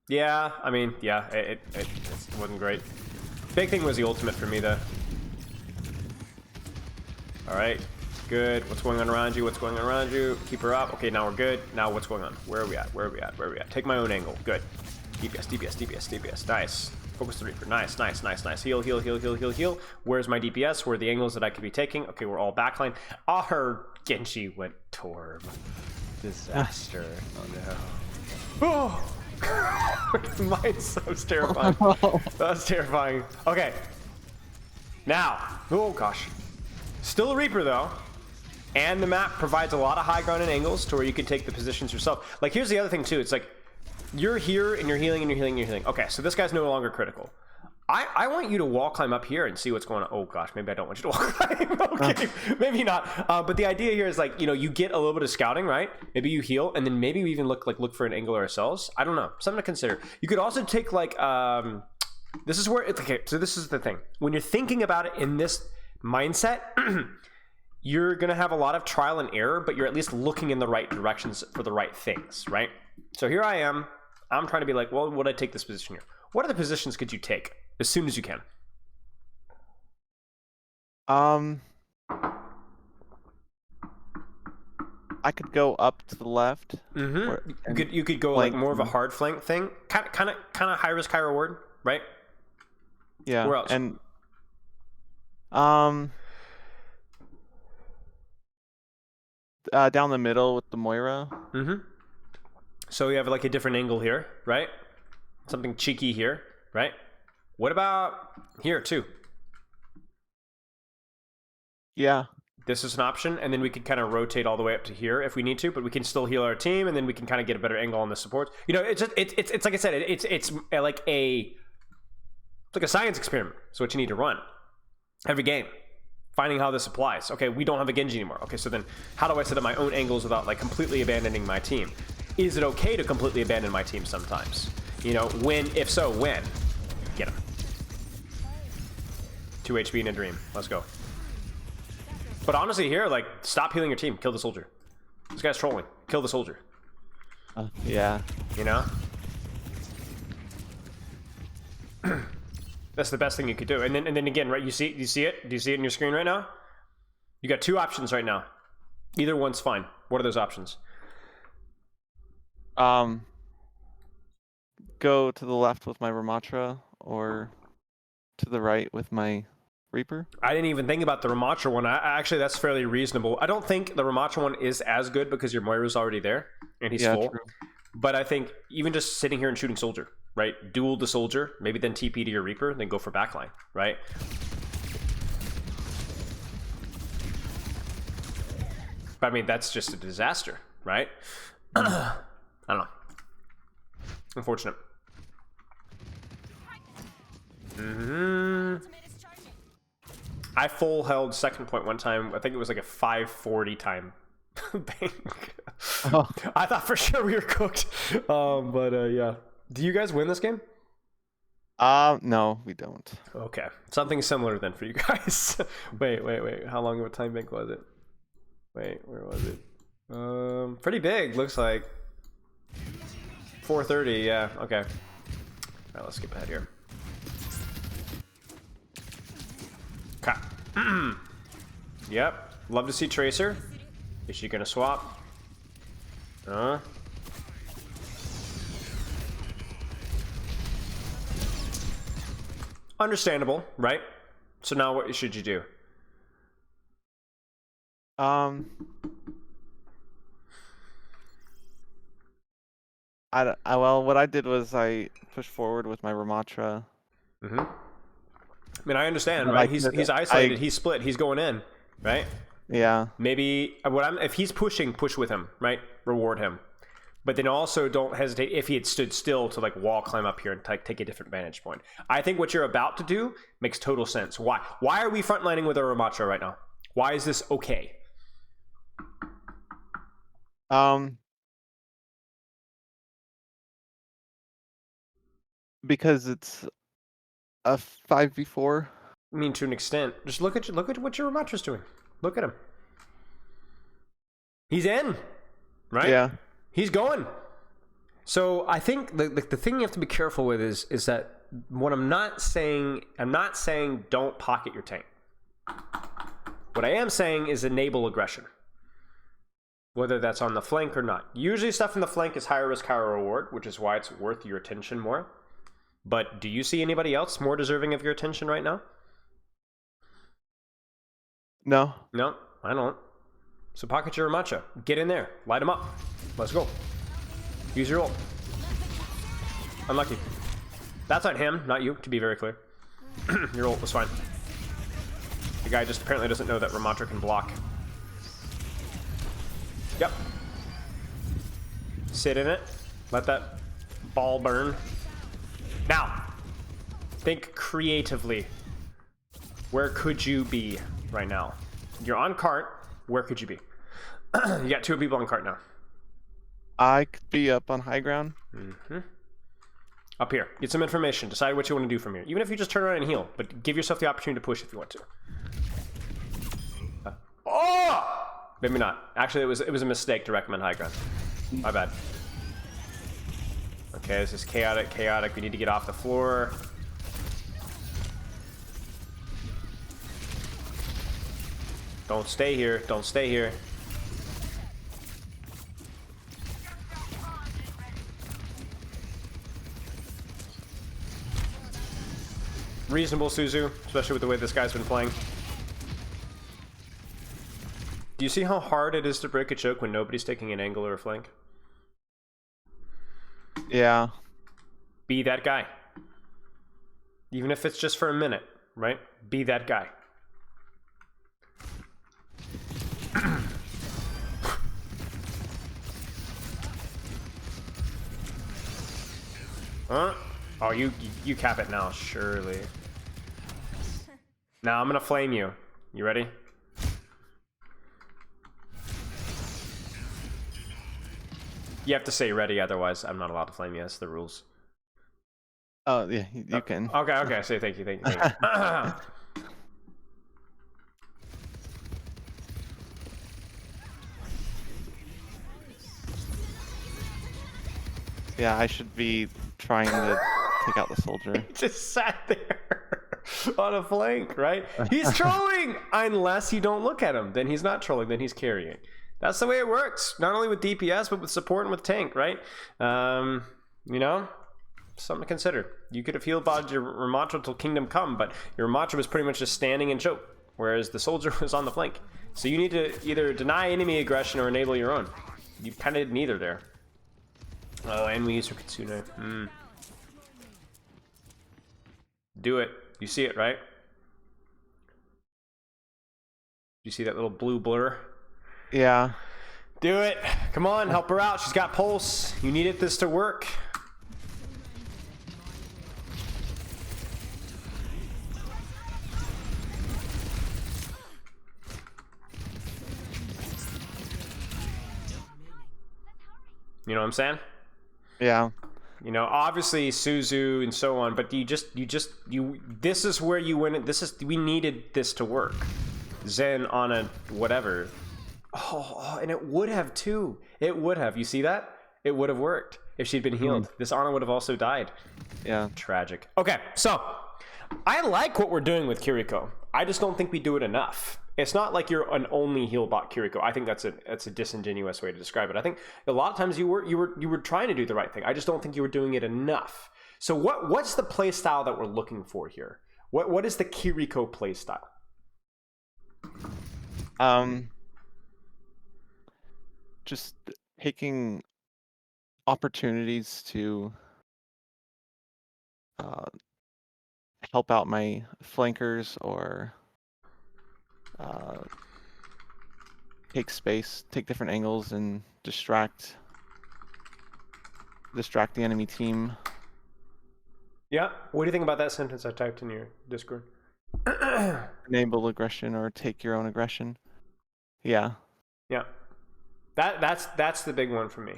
Yeah, I mean, yeah, it wasn't great. Big thing was the ultimate for me, though. All right, good. What's going on around you? What's going on around you? Keep her up. Okay, now we're good. Now what's going on? Where are we at? Where are we at? Where are we at? Take my own angle. Good. DPS. Nice. Focus the Reaper. Nice, nice, nice, nice. Heal, heal, heal, heal, heal, heal. Where's my DPS? Where are the angles that I could be taking? Okay, we're all backline. Our Genji went Torb. Disaster. Oh no. Mine's so terrifying. That's terrifying. Okay. Now. Oh gosh. Still a Reaper though. And the map provides a lot of high ground and angles to where you can take the positions yourself. Like here's the other thing too. It's like you're here and you're healing and you're healing and you're healing. Okay, so this guy's no longer critical. I want you to wall climb up here and see what's going on. Oh gosh, maybe I don't want you to wall climb. Okay, maybe not. But the idea here is like, you know, you get a little bit of scouting, right? Maybe you heal, and then maybe we even look for an angle ourselves. I don't know, something to consider. You could also take like, this is where it's okay. So this is the thing. When you're thinking about it in this mindset, you're gonna have a lot of trial and error, but you're at least looking in the right directions for the right things, right? So here I am. I'm trying to be like, well, would I take this position here? What other positions could you take as soon as you can? I could go up to the left. You could go like more of a hard flank thing, kind of high risk, high reward, right? Yeah. Where else? And down the middle with the Moira. So you have like a different angle here, right? Something cheeky here, right? What about here too? Yeah. This is an option, and then we can kind of rotate all the way up to here if we need to, but we can still heal our team, and then we can kind of get a better angle on the support. You know, it's like I said, it's like a science experiment. It's what you need to run every game, finding how this applies. Okay, we don't have a Genji anymore. Okay, so then how do I set up my own angles without like completely abandoning my team? Is it okay to completely abandon my team sometimes? You know, when? If so, when? Get him. 2 HP in a dream. Let's go. But honestly here, like, stop healing your team. Kill the soldier. This guy's trolling. Kill the soldier. Yeah. You know? That's the best thing you could do. And then again, right, you see it? Do you see it in your screen right now? You got 2 options right now. Either one's fine. What are those options? Go to the left with my Ramatra, or to the right with my Reaper. I didn't even think about the Ramatra one. Actually, that's fairly reasonable. I don't think the Ramatra one is as good because your Moira's already there and he's full. True. But I think even just sitting here and shooting soldier, right? Duel the soldier, maybe then TP to your Reaper, then go for backline, right? But I mean, that's just a disaster, right? I don't know. Unfortunate. I full held second point one time. I think it was like a 540 time bank. Oh. I thought for sure we were cooked. Yeah. Do you guys win this game? No, we don't. Okay. Something similar then for you guys. Wait. How long of a time bank was it? Wait, where was it? Pretty big, looks like. 4:30, yeah, okay. Alright, let's skip ahead here. Okay. Yep, love to see Tracer. Is she gonna swap? Understandable, right? So now what should you do? Well, what I did was I pushed forward with my Ramatra. I mean, I understand, right? He's isolated. He's split. He's going in, right? Yeah. Maybe if he's pushing, push with him, right? Reward him, but then also don't hesitate if he had stood still to like wall climb up here and take a different vantage point. I think what you're about to do makes total sense. Why? Why are we frontlining with our Ramatra right now? Why is this okay? Because it's a 5v4. I mean, to an extent. Just look at what your Ramatra's doing. Look at him. He's in, right? Yeah. He's going. So I think the thing you have to be careful with is that what I'm not saying don't pocket your tank. What I am saying is enable aggression. Whether that's on the flank or not. Usually stuff in the flank is higher risk, higher reward, which is why it's worth your attention more. But do you see anybody else more deserving of your attention right now? No. No, I don't. So pocket your Ramacha. Get in there. Light him up. Let's go. Use your ult. Unlucky. That's on him, not you, to be very clear. Your ult was fine. The guy just apparently doesn't know that Ramatra can block. Yep. Sit in it. Let that ball burn. Now, think creatively. Where could you be right now? You're on cart. Where could you be? You got 2 people on cart now. I could be up on high ground. Mm-hmm. Up here. Get some information. Decide what you want to do from here. Even if you just turn around and heal. But give yourself the opportunity to push if you want to. Oh! Maybe not. Actually, it was a mistake to recommend high ground. My bad. Okay, this is chaotic. We need to get off the floor. Don't stay here. Don't stay here. Reasonable, Suzu, especially with the way this guy's been playing. Do you see how hard it is to break a choke when nobody's taking an angle or a flank? Yeah. Be that guy. Even if it's just for a minute, right? Be that guy. Huh? Oh, you cap it now, surely. Now I'm gonna flame you. You ready? You have to say ready, otherwise I'm not allowed to flame you. That's the rules. Oh, yeah, you can. Okay. Say thank you. Yeah, I should be trying to take out the soldier. He just sat there on a flank, right? He's trolling! Unless you don't look at him. Then he's not trolling, then he's carrying. That's the way it works. Not only with DPS, but with support and with tank, right? You know? Something to consider. You could have healed bod your Ramatra till Kingdom Come, but your Ramatra was pretty much just standing and choke, whereas the soldier was on the flank. So you need to either deny enemy aggression or enable your own. You kind of did neither there. Oh, and we use her Kitsune. Do it. You see it, right? You see that little blue blur? Yeah. Do it. Come on, help her out. She's got pulse. You needed this to work. You know what I'm saying? Yeah. You know, obviously Suzu and so on, but you this is where you win it. We needed this to work. Zen on a whatever. Oh, and it would have too. It would have. You see that? It would have worked if she'd been healed. This Ana would have also died. Yeah. Tragic. Okay, so I like what we're doing with Kiriko. I just don't think we do it enough. It's not like you're an only heal bot Kiriko. I think that's a disingenuous way to describe it. I think a lot of times you were trying to do the right thing. I just don't think you were doing it enough. So what's the play style that we're looking for here? What is the Kiriko play style? Just taking opportunities to help out my flankers or take space, take different angles, and distract the enemy team. Yeah. What do you think about that sentence I typed in your Discord? Enable aggression or take your own aggression. Yeah. Yeah. That's the big one for me.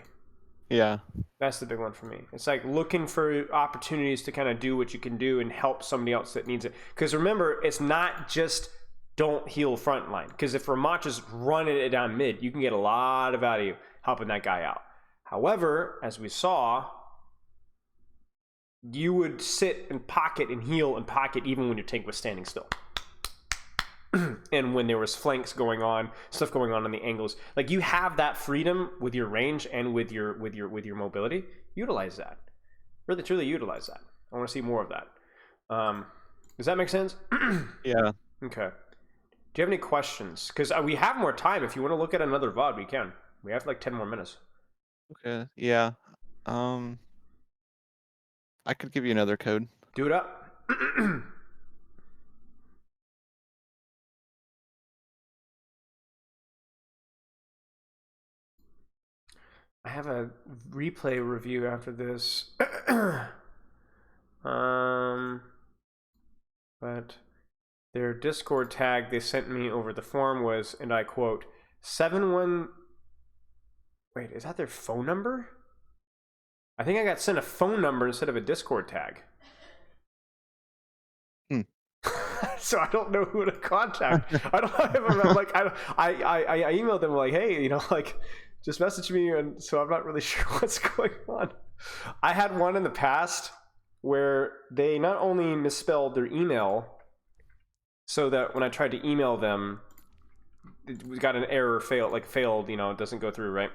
Yeah. That's the big one for me. It's like looking for opportunities to kind of do what you can do and help somebody else that needs it. Because remember, it's not just don't heal frontline. Because if Ramacha's running it down mid, you can get a lot of value helping that guy out. However, as we saw, you would sit and pocket and heal and pocket even when your tank was standing still. And when there was flanks going on, stuff going on the angles, like you have that freedom with your range and with your mobility. Utilize that. Really, truly utilize that. I want to see more of that. Does that make sense? Yeah. Okay. Do you have any questions? Because we have more time. If you want to look at another VOD, we can. We have like 10 more minutes. Okay. Yeah. I could give you another code. Do it up. I have a replay review after this. But their Discord tag they sent me over the forum was, and I quote, 71. Wait, is that their phone number? I think I got sent a phone number instead of a Discord tag. So I don't know who to contact. I don't have I'm like I emailed them like, hey, like just message me, and so I'm not really sure what's going on. I had one in the past where they not only misspelled their email, so that when I tried to email them, we got an error, failed, it doesn't go through, right?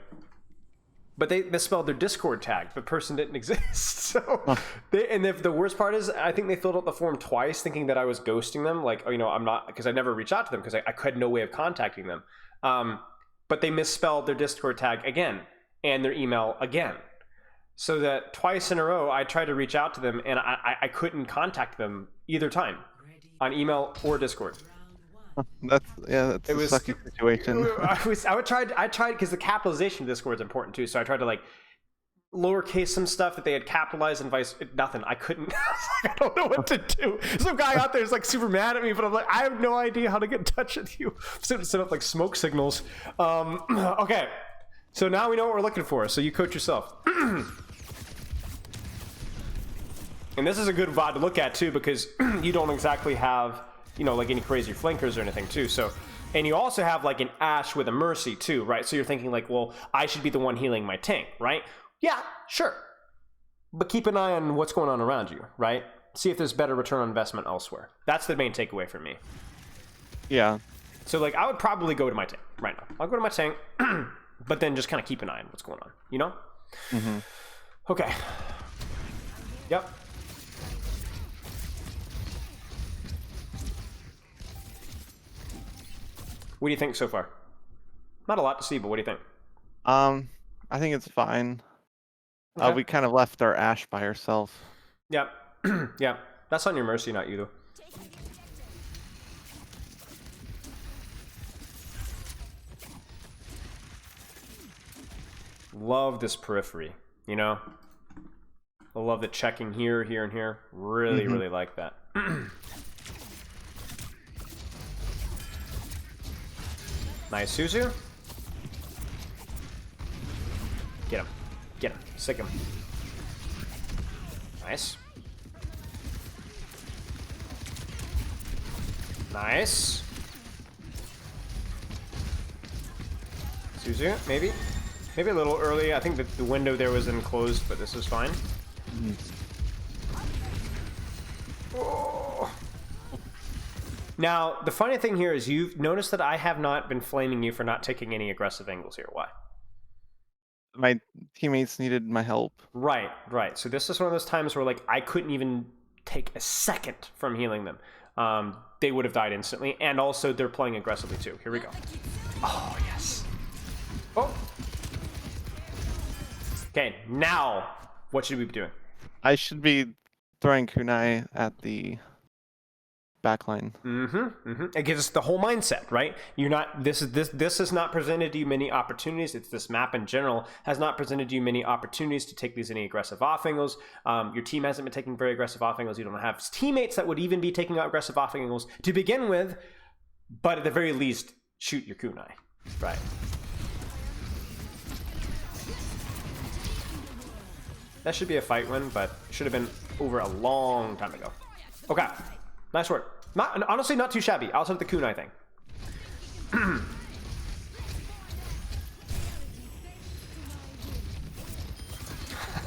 But they misspelled their Discord tag. The person didn't exist. So the worst part is, I think they filled out the form twice, thinking that I was ghosting them. Like, I'm not, because I never reached out to them because I had no way of contacting them. But they misspelled their Discord tag again and their email again. So that twice in a row, I tried to reach out to them and I couldn't contact them either time on email or Discord. That's a sucky situation. I tried because the capitalization of Discord is important too. So I tried to lowercase some stuff that they had capitalized and nothing. I couldn't. I don't know what to do. Some guy out there is super mad at me, but I'm like, I have no idea how to get in touch with you. Set up smoke signals. Okay, so now we know what we're looking for. So you coach yourself. And this is a good VOD to look at too, because you don't exactly have any crazy flankers or anything too. So, and you also have an Ashe with a Mercy too, right? So you're thinking well, I should be the one healing my tank, right? Yeah, sure. But keep an eye on what's going on around you, right? See if there's better return on investment elsewhere. That's the main takeaway for me. Yeah. So I would probably go to my tank right now. I'll go to my tank, but then just kind of keep an eye on what's going on, Mm-hmm. Okay. Yep. What do you think so far? Not a lot to see, but what do you think? I think it's fine. Okay. We kind of left our Ashe by herself. Yeah. Yeah. That's on your Mercy, not you, though. Love this periphery, I love the checking here, and here. Really, really like that. Nice, Suzu. Get him. Get him. Sick him. Nice. Nice. Suzu, maybe? Maybe a little early. I think that the window there was enclosed, but this is fine. Oh. Now, the funny thing here is you've noticed that I have not been flaming you for not taking any aggressive angles here. Why? My teammates needed my help. Right. So this is one of those times where I couldn't even take a second from healing them. They would have died instantly, and also they're playing aggressively too. Here we go. Oh, yes. Oh. Okay, now what should we be doing? I should be throwing kunai at the backline. It gives us the whole mindset, right? You're not this has not presented you many opportunities. It's this map in general has not presented you many opportunities to take these any aggressive off angles. Your team hasn't been taking very aggressive off angles. You don't have teammates that would even be taking aggressive off angles to begin with, but at the very least, shoot your kunai, right? That should be a fight win, but it should have been over a long time ago. Okay, nice work. Honestly, not too shabby. Outside of the kunai thing.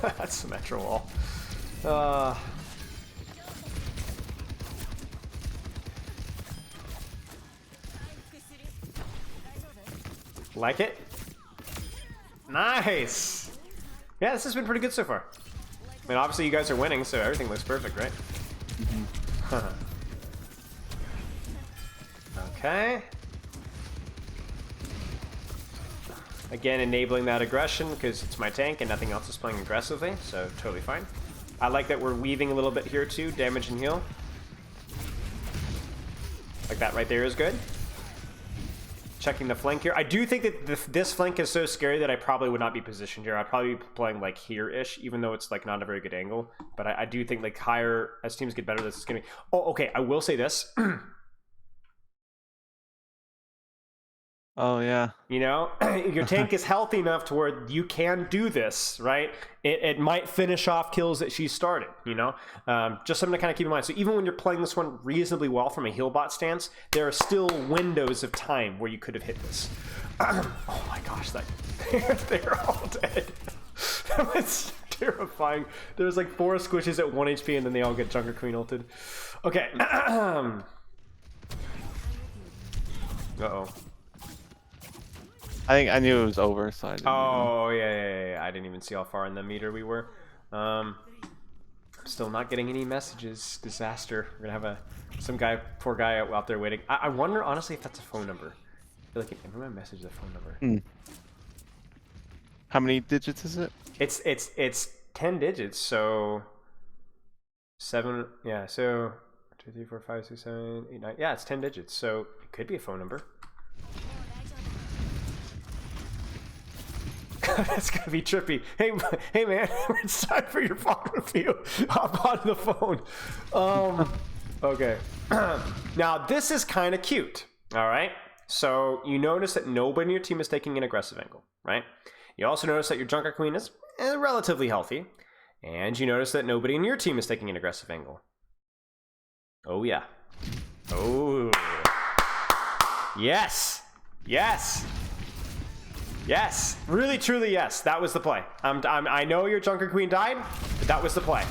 That's the metro wall. Like it? Nice. Yeah, this has been pretty good so far. I mean, obviously you guys are winning, so everything looks perfect, right? Okay. Again, enabling that aggression because it's my tank and nothing else is playing aggressively, so totally fine. I like that we're weaving a little bit here too, damage and heal. Like that right there is good. Checking the flank here. I do think that this flank is so scary that I probably would not be positioned here. I'd probably be playing like here-ish, even though it's like not a very good angle. But I do think like higher, as teams get better, this is gonna be... Oh, okay, I will say this. Oh yeah. You know, your tank is healthy enough to where you can do this, right? It might finish off kills that she started, you know? Just something to kind of keep in mind. So even when you're playing this one reasonably well from a heal bot stance, there are still windows of time where you could have hit this. Oh my gosh, they're all dead. That was terrifying. There was like 4 squishes at 1 HP and then they all get Junker Queen ulted. Okay. Uh-oh. I think I knew it was over, so I didn't. Oh, yeah. I didn't even see how far in the meter we were. Still not getting any messages. Disaster. We're gonna have some poor guy out there waiting. I wonder, honestly, if that's a phone number. I feel like everyone messaged the phone number. How many digits is it? It's 10 digits, so 7, yeah, so 2, 3, 4, 5, 6, 7, 8, 9. Yeah, it's 10 digits, so it could be a phone number. That's gonna be trippy. Hey man, it's time for your phone review. Hop on the phone. Okay. Now this is kind of cute. All right. So you notice that nobody in your team is taking an aggressive angle, right? You also notice that your Junker Queen is relatively healthy, and you notice that nobody in your team is taking an aggressive angle. Oh yeah. Oh. Yes. Yes. Yes, really, truly, yes. That was the play. I know your Junker Queen died, but that was the play.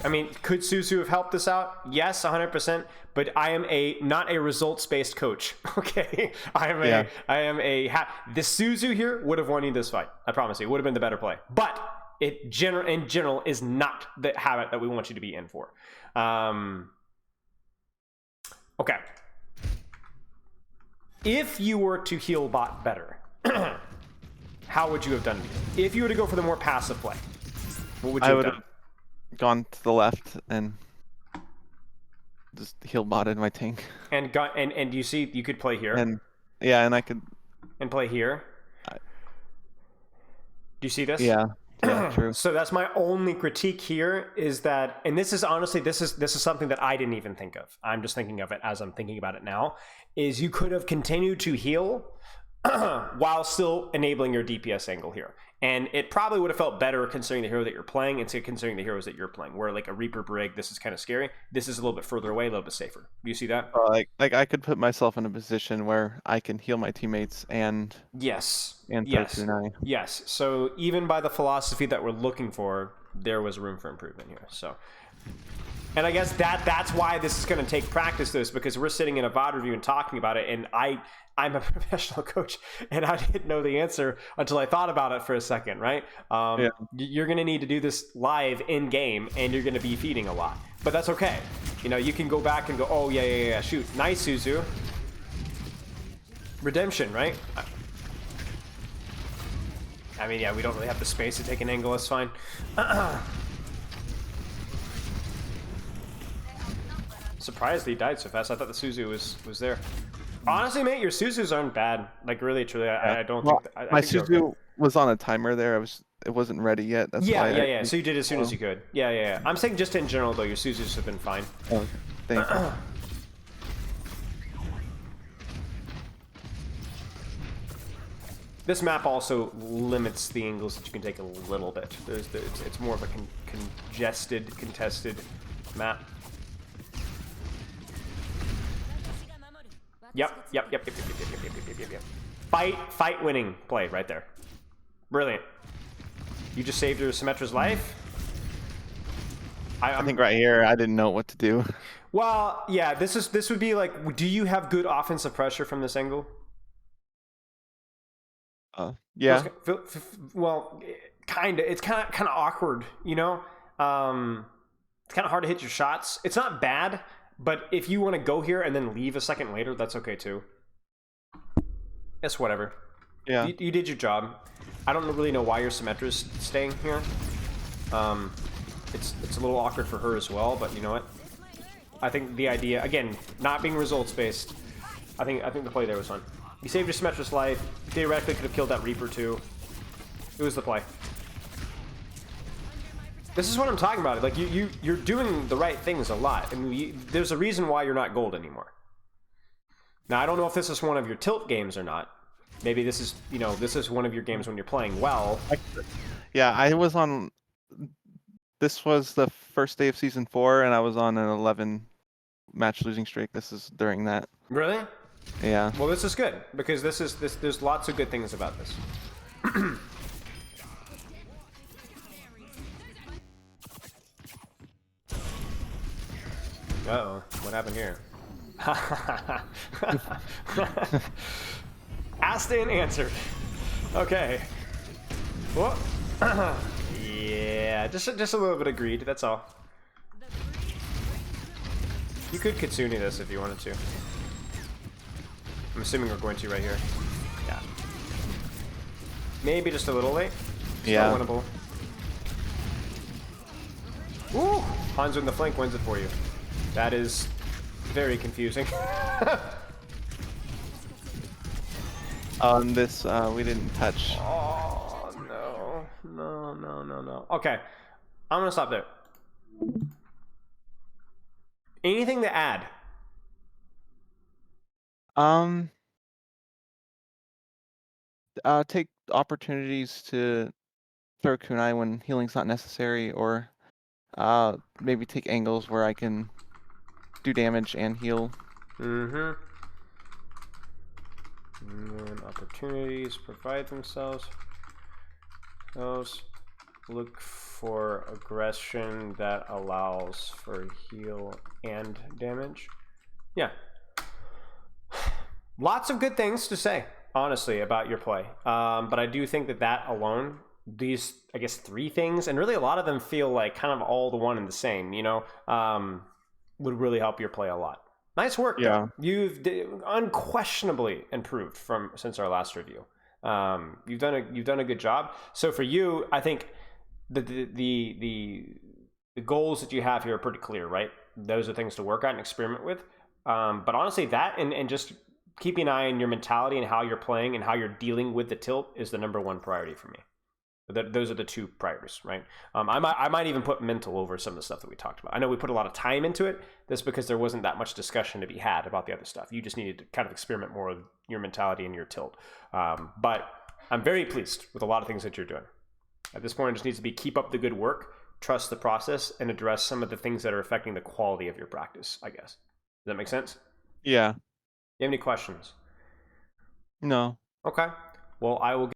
I mean, could Suzu have helped us out? Yes, 100%. But I am not a results-based coach. Okay, the Suzu here would have won you this fight. I promise you, it would have been the better play. But in general, is not the habit that we want you to be in for. Okay. If you were to heal bot better, how would you have done it? If you were to go for the more passive play, what would you have done? Gone to the left and just heal botted my tank. And you see you could play here. And yeah, and I could play here. Do you see this? Yeah. Yeah, true. So that's my only critique here is that, and this is honestly, this is something that I didn't even think of. I'm just thinking of it as I'm thinking about it now, is you could have continued to heal while still enabling your DPS angle here. And it probably would have felt better considering the hero that you're playing and considering the heroes that you're playing. Where like a Reaper Brig, this is kind of scary. This is a little bit further away, a little bit safer. Do you see that? Like I could put myself in a position where I can heal my teammates and yes. Yes. So even by the philosophy that we're looking for, there was room for improvement here. So, and I guess that's why this is going to take practice. This because we're sitting in a VOD review and talking about it, and I'm a professional coach, and I didn't know the answer until I thought about it for a second, right? You're going to need to do this live in game, and you're going to be feeding a lot, but that's okay. You know, you can go back and go, oh yeah, shoot, nice Suzu. Redemption, right? I mean, yeah, we don't really have the space to take an angle. That's fine. Surprised he died so fast. I thought the Suzu was there. Honestly, mate, your Suzus aren't bad. Like, really, truly, I don't think... my Suzu was on a timer there. It wasn't ready yet. That's why. Yeah. So you did as soon as you could. Yeah. I'm saying just in general, though, your Suzus have been fine. Oh, thank you. This map also limits the angles that you can take a little bit. It's more of a congested, contested map. Yep. Fight winning play right there. Brilliant. You just saved your Symmetra's life. I think right here I didn't know what to do. Well, yeah, this would be like, do you have good offensive pressure from this angle? Yeah. Well, kind of. It's kind of awkward, you know. It's kind of hard to hit your shots. It's not bad, but if you want to go here and then leave a second later, that's okay too. It's whatever. Yeah. You did your job. I don't really know why your Symmetra's staying here. It's a little awkward for her as well, but you know what? I think the idea, again, not being results based, I think the play there was fun. You saved your Symmetra's life. You theoretically could have killed that Reaper too. It was the play. This is what I'm talking about. Like you're doing the right things a lot, and there's a reason why you're not gold anymore. Now I don't know if this is one of your tilt games or not. Maybe this is, you know, this is one of your games when you're playing well. Yeah, I was on. This was the first day of season 4, and I was on an 11 match losing streak. This is during that. Really? Yeah. Well, this is good because there's lots of good things about this. Uh-oh, what happened here? Asked and answered. Okay. Well, yeah, just a little bit of greed, that's all. You could Kitsune this if you wanted to. I'm assuming we're going to right here. Yeah. Maybe just a little late. Yeah. Still winnable. Woo! Hanzo in the flank wins it for you. That is very confusing. On this, we didn't touch. Oh, no. No. Okay. I'm gonna stop there. Anything to add? Take opportunities to throw kunai when healing's not necessary, or maybe take angles where I can do damage and heal. Mm-hmm. When opportunities provide themselves, those look for aggression that allows for heal and damage. Yeah. Lots of good things to say, honestly, about your play. But I do think that alone, these, I guess, 3 things, and really a lot of them feel like kind of all the one and the same, you know, would really help your play a lot. Nice work, Yeah. though. You've unquestionably improved since our last review. You've done a good job. So for you, I think the goals that you have here are pretty clear, right? Those are things to work on and experiment with. But honestly, that and just keeping an eye on your mentality and how you're playing and how you're dealing with the tilt is the #1 priority for me. Those are the 2 priorities, right? I might even put mental over some of the stuff that we talked about. I know we put a lot of time into it. That's because there wasn't that much discussion to be had about the other stuff. You just needed to kind of experiment more with your mentality and your tilt. But I'm very pleased with a lot of things that you're doing. At this point, it just needs to be keep up the good work, trust the process, and address some of the things that are affecting the quality of your practice, I guess. Does that make sense? Yeah. You have any questions? No. Okay. Well, I will